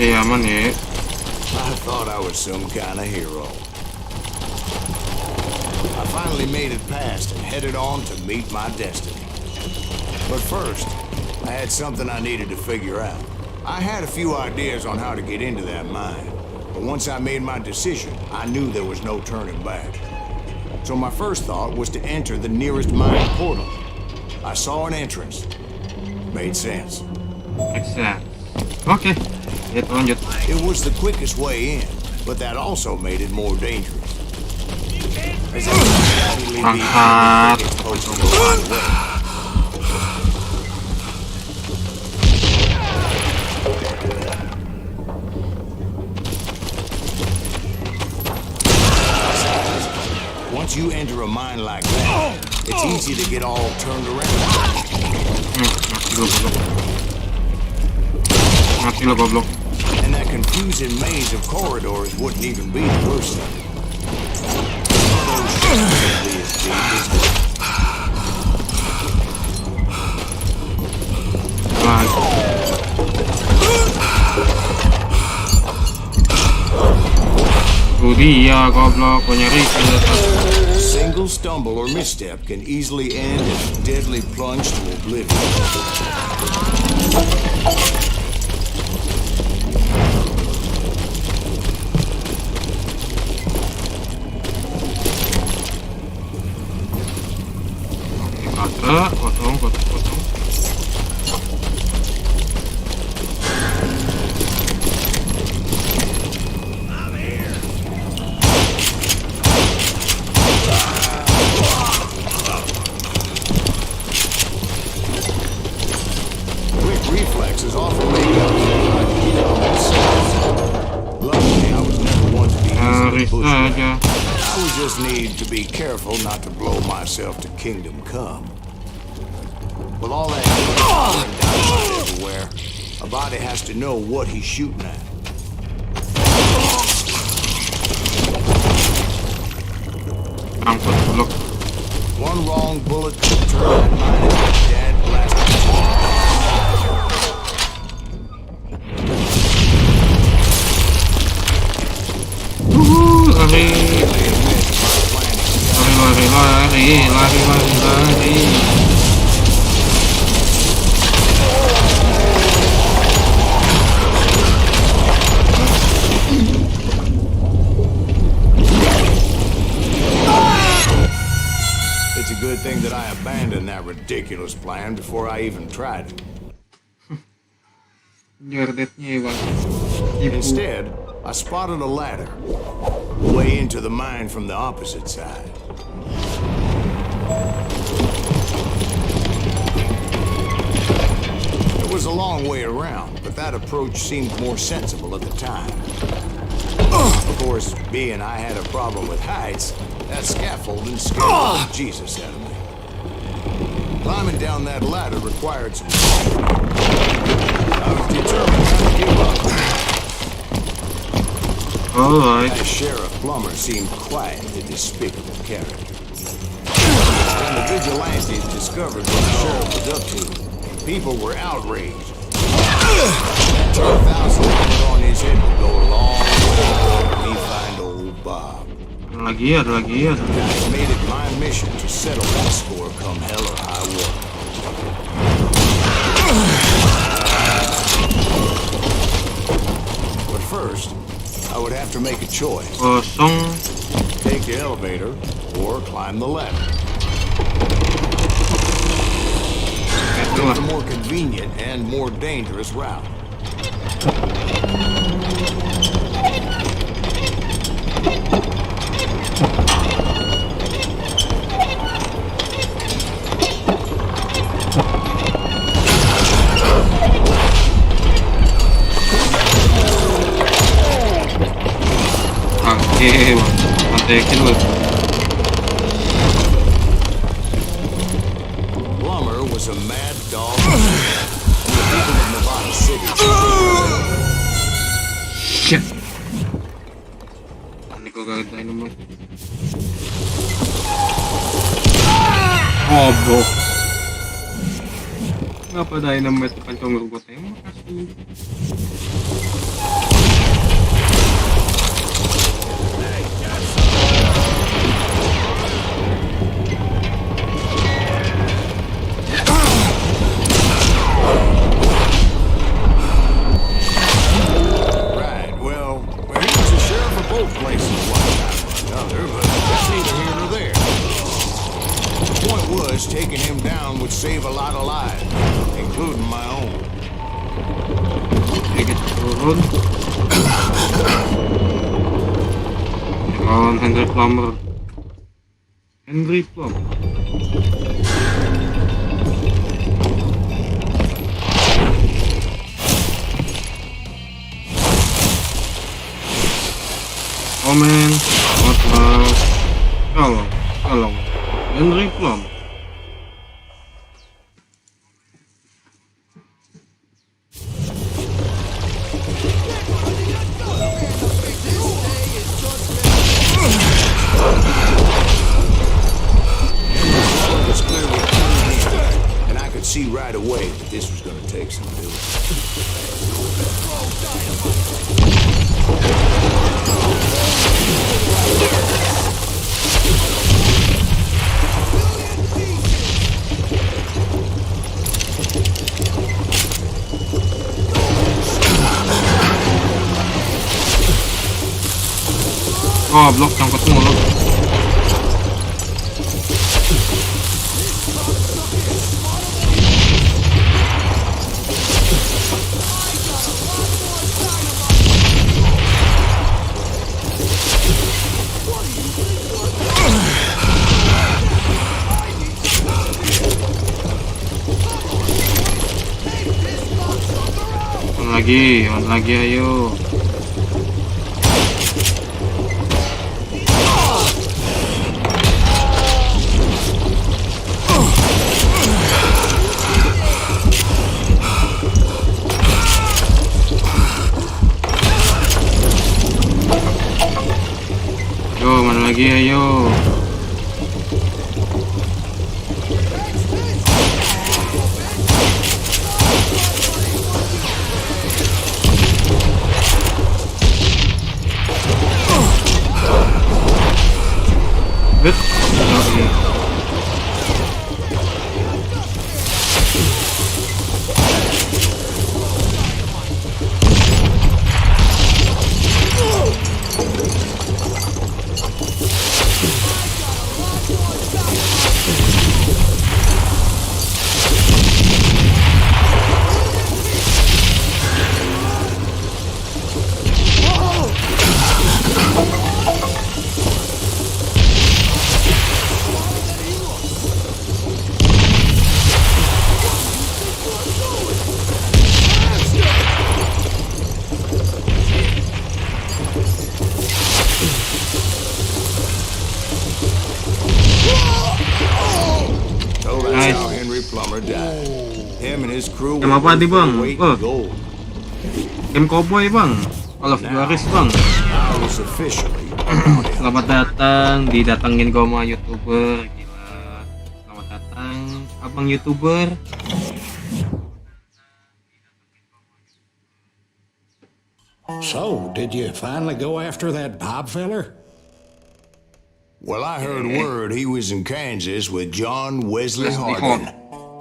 Aman ya. I thought I was some kind of hero. I finally made it past and headed on to meet my destiny. But first, I had something I needed to figure out. I had a few ideas on how to get into that mine, but once I made my decision, I knew there was no turning back. So my first thought was to enter the nearest mine portal. I saw an entrance. Made sense. Makes sense. Okay. It was the quickest way in, but that also made it more dangerous. As once you enter a mine like that, it's easy to get all turned around. And that confusing maze of corridors wouldn't even be the worst of it. Single stumble or misstep can easily end in a deadly plunge to oblivion. Potong. Quick reflexes often make up for luckily, I was never one to be easily pushed back. I would just need to be careful not to blow myself to kingdom come. With all that dynamite everywhere, a body has to know what he's shooting at. Look. One wrong bullet could turn that mine into a dead blasted. Lari. It's a good thing that I abandoned that ridiculous plan before I even tried it. Instead, I spotted a ladder way into the mine from the opposite side. was a long way around, but that approach seemed more sensible at the time. Of course, being I had a problem with heights, that scaffolding scared Jesus out of me. Climbing down that ladder required some strength. I was determined not to give up. Alright. That Sheriff Plummer seemed quite a despicable character. When the vigilantes discovered what the sheriff was up to, people were outraged. That 10,000 on his head would go a long way to help me find old Bob. Ada lagi. I made it my mission to settle that score come hell or high water. But first, I would have to make a choice. Kosong. Take the elevator or climb the ladder. It's a more convenient and more dangerous route. Oke, mantekin lu. Plummer was a mad dog. And the people of Nevada City. Shit. Ini kok gak ada nomor. Oh, bro. Ngapa dynamite pancong gue tembak kasih. Taking him down would save a lot of lives, including my own. Sedikit turun. Kawan Henry Plummer. Henry Plummer. Komen, podcast, kalau Henry Plummer. See right away that this was going to take some doing. Oh, blok cangkut mulu. On lagi ayo. Yo, mana lagi ayo. his crew Game apa tadi, Bang? weight in gold. Game Koboi, Bang. Call of Juarez, Bang. I was officially a bounty hunter. Selamat datang, didatengin gua sama YouTuber. Gila. Selamat datang, abang YouTuber. So, did you finally go after that Bob feller? Well, I heard word he was in Kansas with John Wesley Hardin.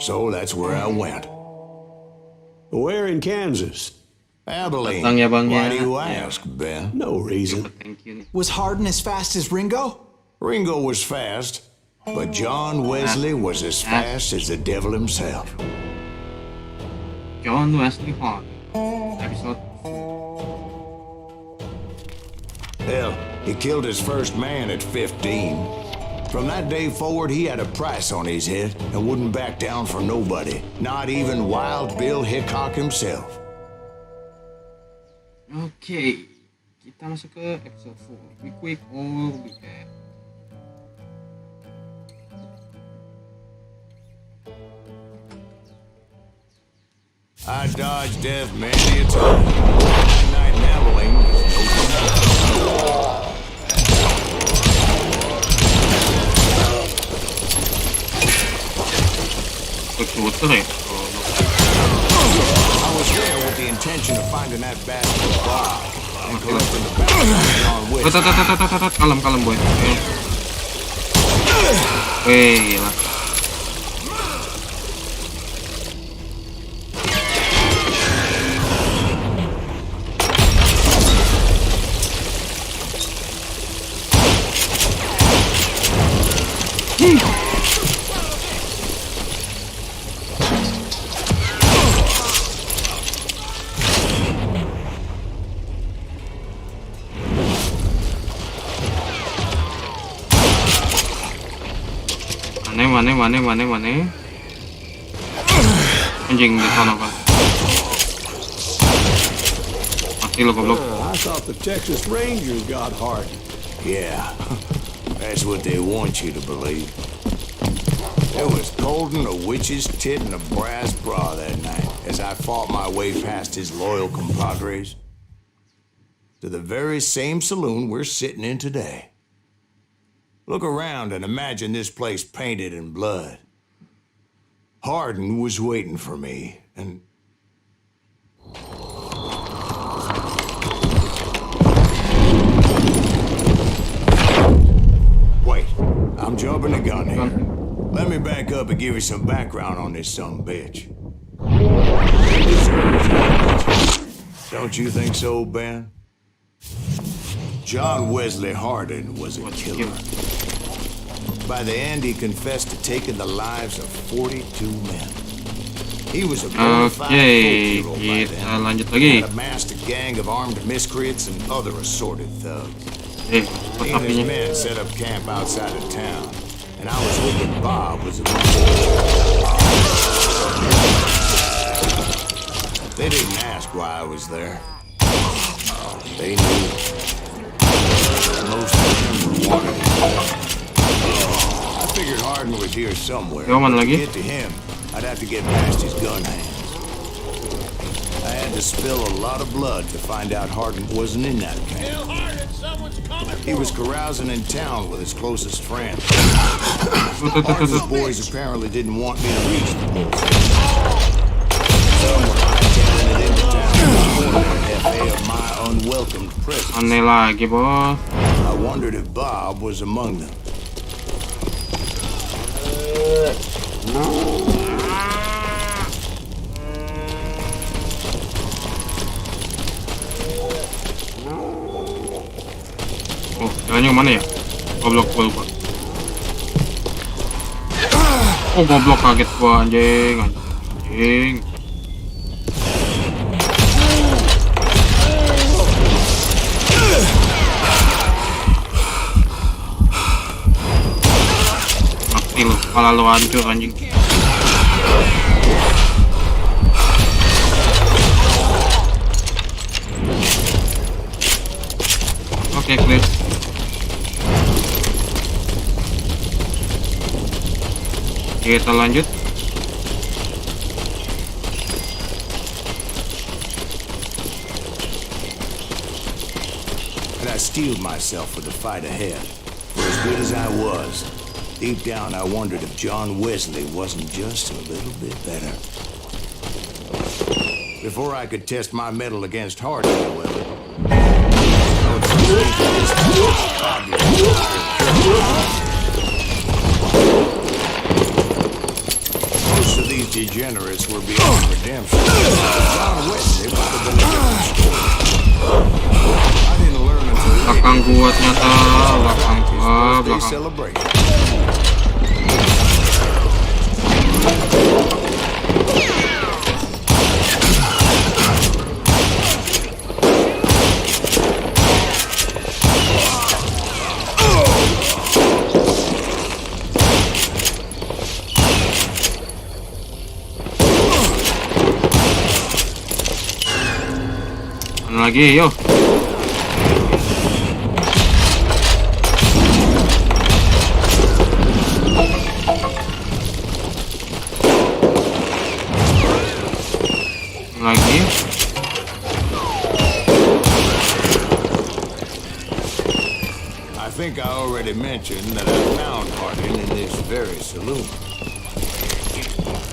So that's where I went. Where in Kansas? Abilene. Datang ya, Bang, Why ya. do you ask, Ben? No reason. Thank you nih. Was Hardin as fast as Ringo? Ringo was fast, but John Wesley was as fast as the devil himself. John Wesley Hart. Episode 4. Hell, he killed his first man at 15. From that day forward, he had a price on his head and wouldn't back down for nobody, not even Wild Bill Hickok himself. Oke, kita masuk ke episode 4. Be quick or be bad. I dodged death many a time. That night in Abilene was no Shooter ya? I was there with the intention of finding that bastard Bob and collecting the bounty on John Wesley. Kalem boy. Weh, gila. Mana? Anjing di sana, Pak. Mati lo goblok. I thought the Texas Rangers got Hardin. Yeah, that's what they want you to believe. It was cold in a witch's tit and a brass bra that night as I fought my way past his loyal compadres to the very same saloon we're sitting in today. Look around and imagine this place painted in blood. Hardin was waiting for me, and... Wait, I'm jumping the gun here. Let me back up and give you some background on this sumbitch. Don't you think so, Ben? John Wesley Hardin was a killer. By the end, he confessed to taking the lives of 42 men. He was a bona fide folk hero by then. Lanjut lagi. Had amassed a gang of armed miscreants and other assorted thugs. He and his men set up camp outside of town, and I was hoping Bob was among them. They didn't ask why I was there. They knew. Most of them were wanted. I figured Hardin was here somewhere. To get to him, I'd have to get past his gun hands. I had to spill a lot of blood to find out Hardin wasn't in that camp. He was carousing in town with his closest friend. Hardin's boys apparently didn't want me to reach the boys. Some were hightailing it into town of my unwelcomed presence. Aneh lagi, bos. I wondered if Bob was among them. Oh, jalannya kemana ya? Goblok gua lupa. Oh, goblok, kaget gua, anjing. Mati lu, kepala lu hancur, anjing. Oke, klik. Kita lanjut. and I steeled myself for the fight ahead. For as good as I was, deep down I wondered if John Wesley wasn't just a little bit better. Before I could test my mettle against Hardy, however, most of these degenerates were beyond redemption. John Wesley would have been a different story. I didn't learn until Belakang gua ternyata, belakang. celebration. Mana lagi, yo. Lagi. I think I already mentioned that I found Hardin in this very saloon.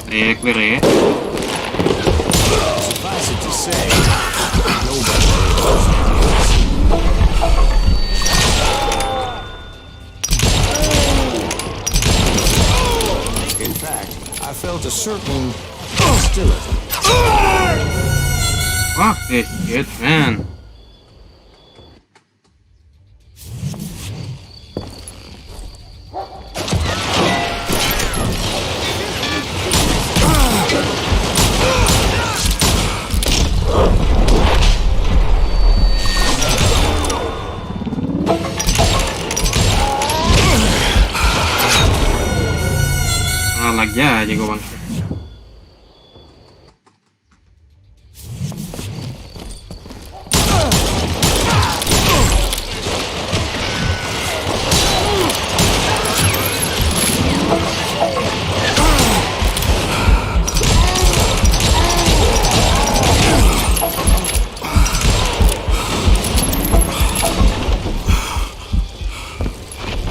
Clear ya. Suffice it to say, nobody else. In fact, I felt a certain hostility. Fuck this shit, man. Lagi aja gue bang.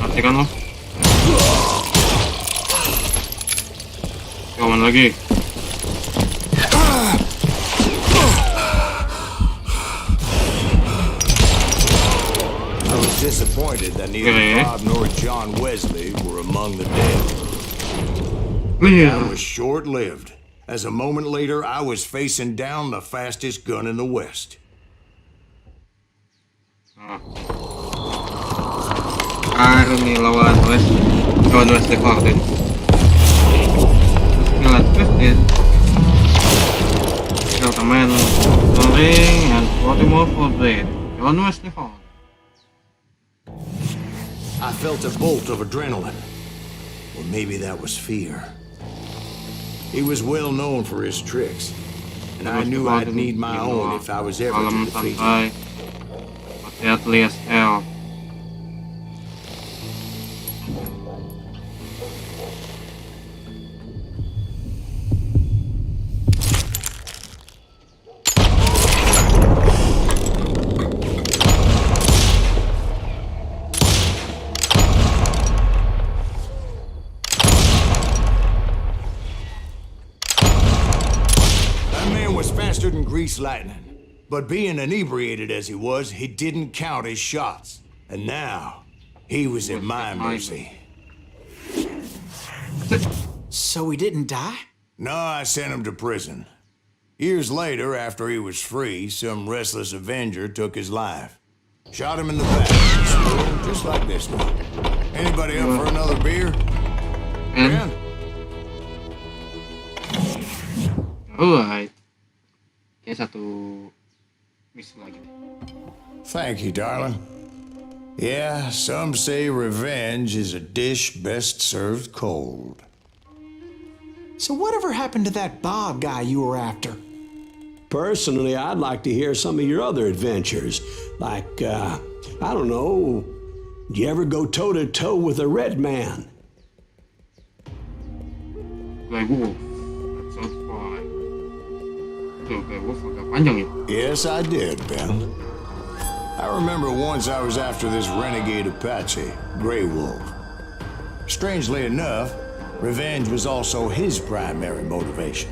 Matikan lo. Kawan lagi. I was disappointed that neither Bob nor John Wesley were among the dead. That was short-lived. As a moment later, I was facing down the fastest gun in the West. Ini lawan Wesley Hardin. Ngeliat Wesley. Gentleman, ring and 40 more for blade. John Wesley Hardin. I felt a bolt of adrenaline. Or maybe that was fear. He was well known for his tricks, and I knew I'd need my own if I was ever to defeat him. Hati-hati as hell. Than grease lightning, but being inebriated as he was, he didn't count his shots, and now he was at my mercy. So he didn't die? No, I sent him to prison. Years later, after he was free, some restless avenger took his life. Shot him in the back, just like this one. Anybody up for another beer? Ben? Alright. Satu misi lagi. Thank you, darling. Yeah, some say revenge is a dish best served cold. So whatever happened to that Bob guy you were after? Personally, I'd like to hear some of your other adventures. Like, I don't know, did you ever go toe-to-toe with a red man? Yes, I did, Ben. I remember once I was after this renegade Apache, Grey Wolf. Strangely enough, revenge was also his primary motivation.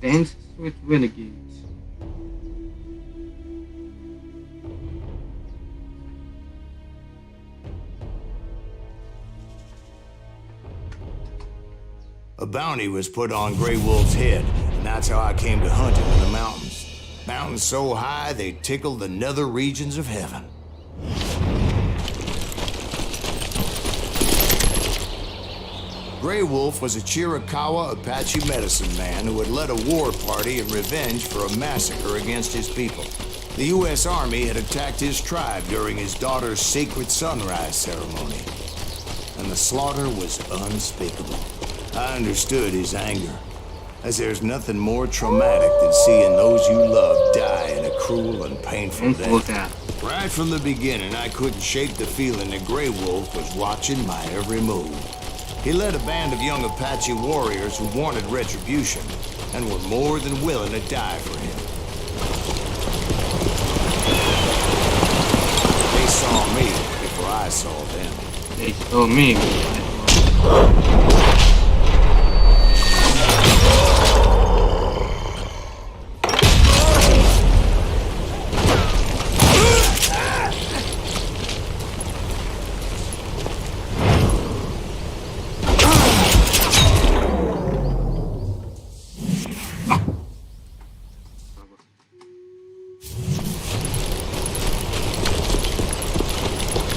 Dance with renegades. A bounty was put on Grey Wolf's head, and that's how I came to hunt him in the mountains. Mountains so high they tickled the nether regions of heaven. Grey Wolf was a Chiricahua Apache medicine man who had led a war party in revenge for a massacre against his people. The U.S. Army had attacked his tribe during his daughter's sacred sunrise ceremony, and the slaughter was unspeakable. I understood his anger, as there's nothing more traumatic than seeing those you love die in a cruel and painful death. Right from the beginning, I couldn't shake the feeling that Grey Wolf was watching my every move. He led a band of young Apache warriors who wanted retribution and were more than willing to die for him. They saw me before I saw them. They saw me.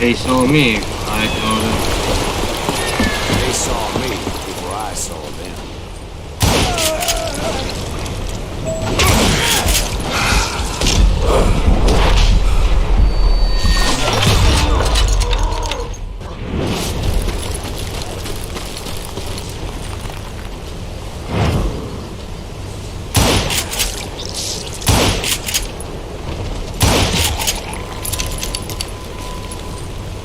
They saw me, I saw them. They saw me before I saw them.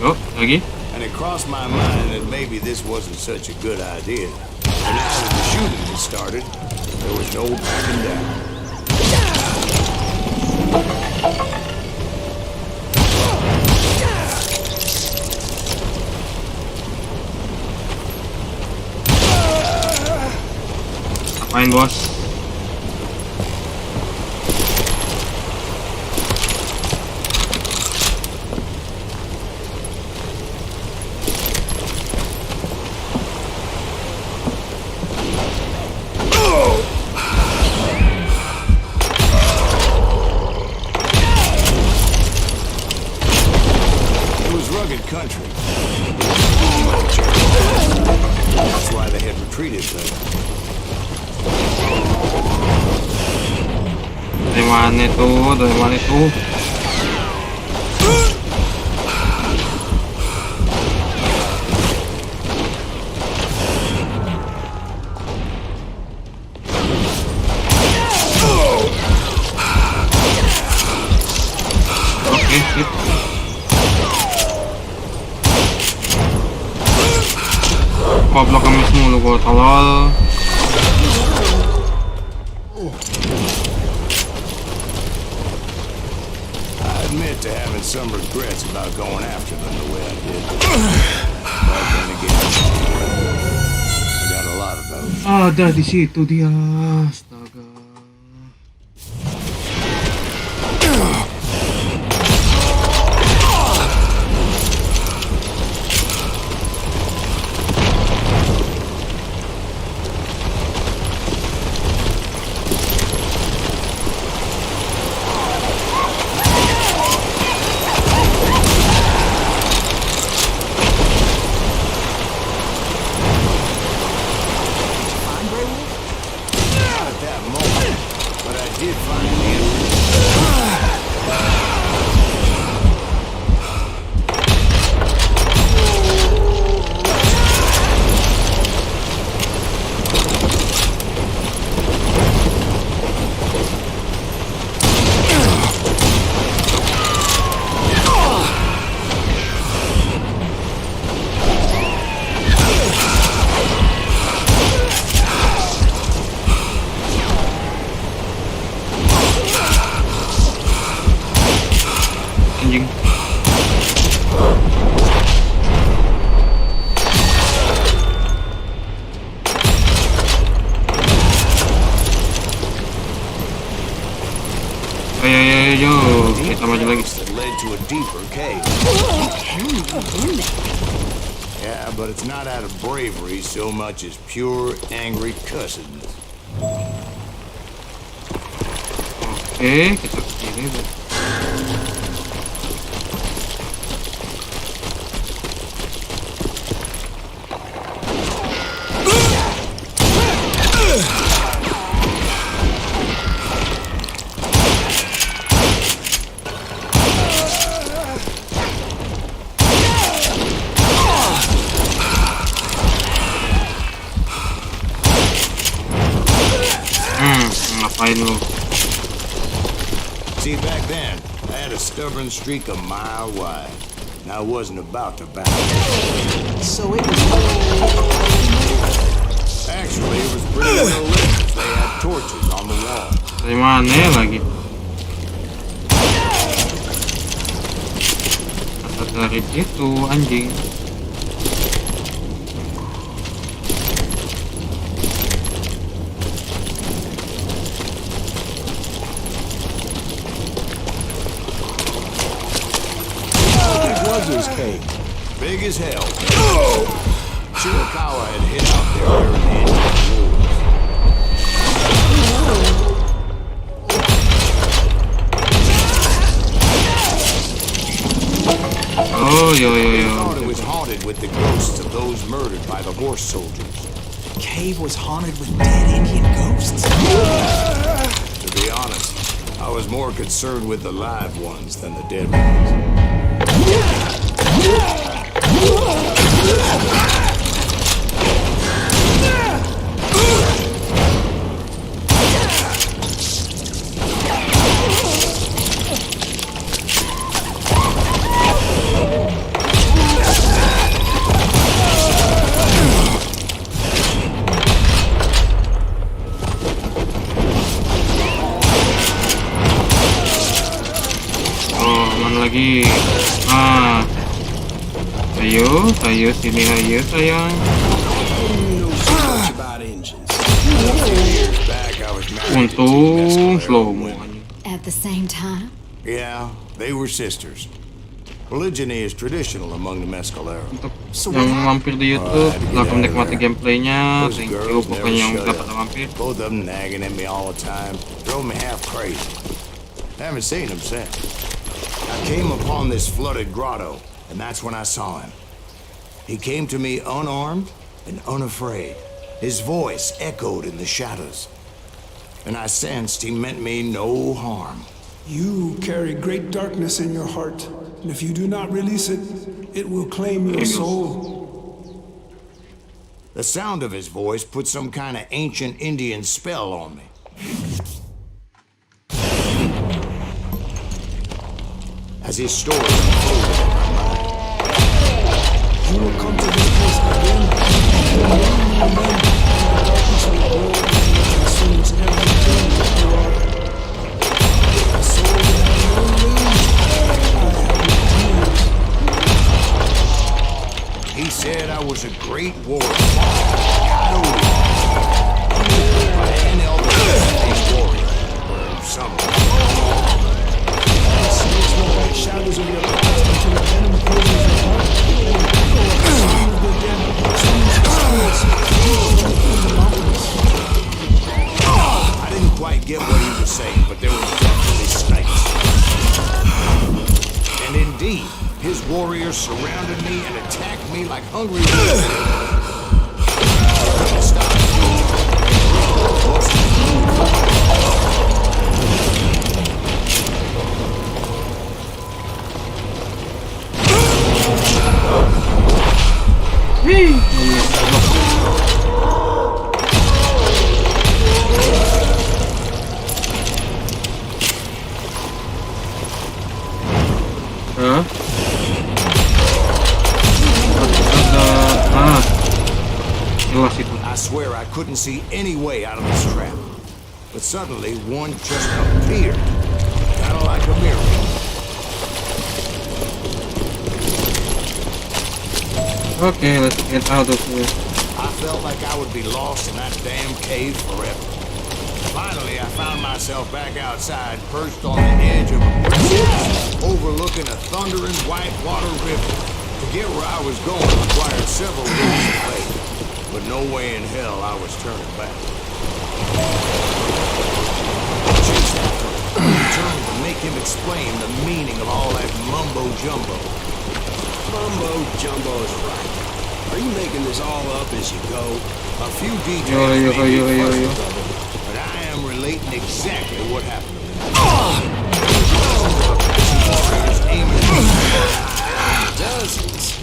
Oh, lagi? And it crossed my mind that maybe this wasn't such a good idea. And now that the shooting had started, there was no backing down. Apain, bos? Country. That's why they had retreated there. Dari mana itu? Oke, sip. Goblok kemis mulu gua tolol. I admit to having some regrets about going after them the way I did. But then again, I got a lot of those. Ada di situ dia. Astaga. At that moment, Ayo, kita maju lagi. That led to a deeper cave. Yeah, but it's not out of bravery so much as pure angry cussedness. Oke, kita kesini. Ngapain lu? See, back then, I had a stubborn streak a mile wide, and I wasn't about to back. So it was. Actually, it was pretty well lit. They had torches on the wall. Dari mana lagi? Asal dari itu anjing. His cave. Big as hell. Chiricahua had hid out there during the Indian Wars. Oh, yo. Thought it was haunted with the ghosts of those murdered by the horse soldiers. The cave was haunted with dead Indian ghosts. To be honest, I was more concerned with the live ones than the dead ones. Oh, mana lagi? Ayo sini ayo sayang. Untung slow mo. At the same time? Yeah, they were sisters. Polygyny is traditional among the Mescaleros. Untuk yang mampir di YouTube, setelah menikmati gameplaynya, thank you pokoknya yang udah pada mampir. Both of them nagging at me all the time, drove me half crazy. Haven't seen them since. I came upon this flooded grotto, and that's when I saw him. He came to me unarmed and unafraid. His voice echoed in the shadows, and I sensed he meant me no harm. You carry great darkness in your heart, and if you do not release it, it will claim your soul. The sound of his voice put some kind of ancient Indian spell on me. As his story unfolded in my mind, You will come to this place again, and when you remember, the darkness will grow and consumes everything that you are. The soul that I know lives, I have he said I was a great warrior. An elder warrior, or something. shadows of your past until the venom poisons your heart. I didn't quite get what he was saying, but there were definitely snakes. And indeed, his warriors surrounded me and attacked me like hungry wolves. I swear I couldn't see any way out of this trap. But suddenly, one just appeared. Kind of like a miracle. Okay, let's get out of here. I felt like I would be lost in that damn cave forever. Finally, I found myself back outside, perched on the edge of a precipice, overlooking a thundering whitewater river. To get where I was going required several days of faith, but no way in hell I was turning back. I chased after him, determined to make him explain the meaning of all that mumbo-jumbo. Mumbo-jumbo is right. Are you making this all up as you go? A few details may be fuzzy, but I am relating exactly what happened to me. Dozens.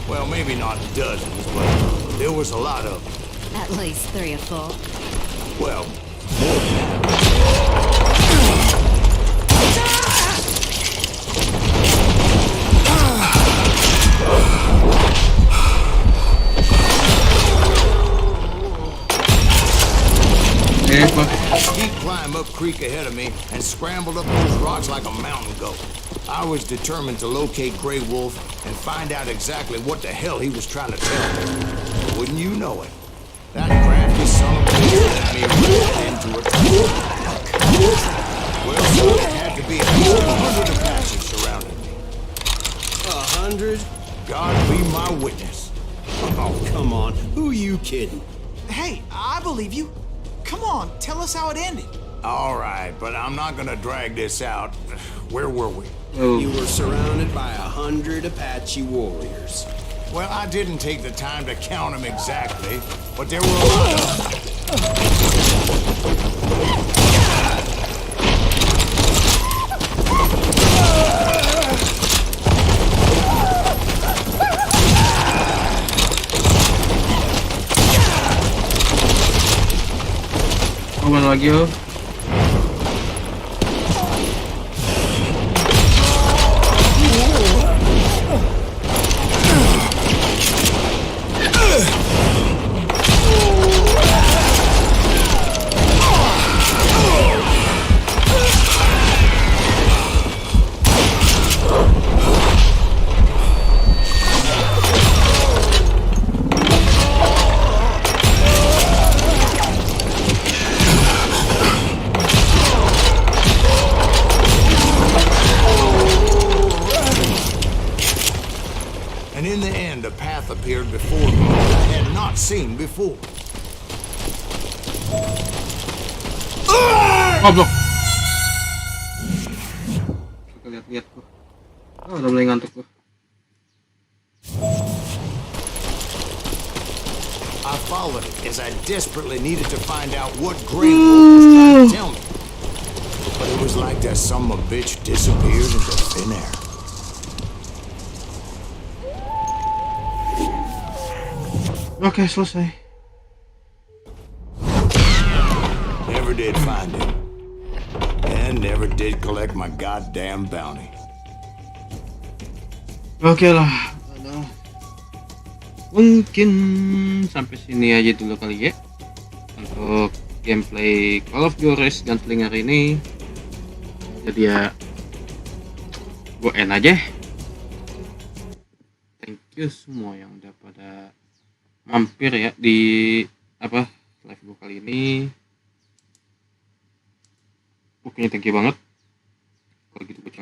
Well, maybe not dozens, but there was a lot of them. At least 3 or 4. Well, more than that. A steep climb up creek ahead of me and scrambled up those rocks like a mountain goat. I was determined to locate Grey Wolf and find out exactly what the hell he was trying to tell me. Wouldn't you know it? That crafty son of a bitch led me right into a trap. Well, so there had to be at least 100 Apaches surrounding me. 100? God be my witness. Oh, come on. Who are you kidding? Hey, I believe you. Come on, tell us how it ended. All right, but I'm not gonna drag this out. Where were we? You were surrounded by 100 Apache warriors. Well, I didn't take the time to count them exactly, but there were a lot of them. Kawan lagi oh. And in the end, a path appeared before me that I had not seen before. Goblok. Lihat-lihat gua. Oh, udah mulai ngantuk gua. I followed it as I desperately needed to find out what Grey Wolf was trying to tell me. But it was like that son of a bitch disappeared into thin air. Oke, selesai. Never did find it. And never did collect my goddamn bounty. Oke lah. Mungkin sampai sini aja dulu kali ya untuk gameplay Call of Juarez Gunslinger ini. Jadi ya gue end aja. Thank you semua yang udah pada mampir ya di live gue kali ini. Pokoknya thank you banget. Kalau gitu gue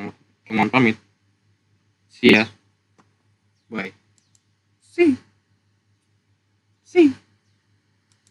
cuma pamit. See ya.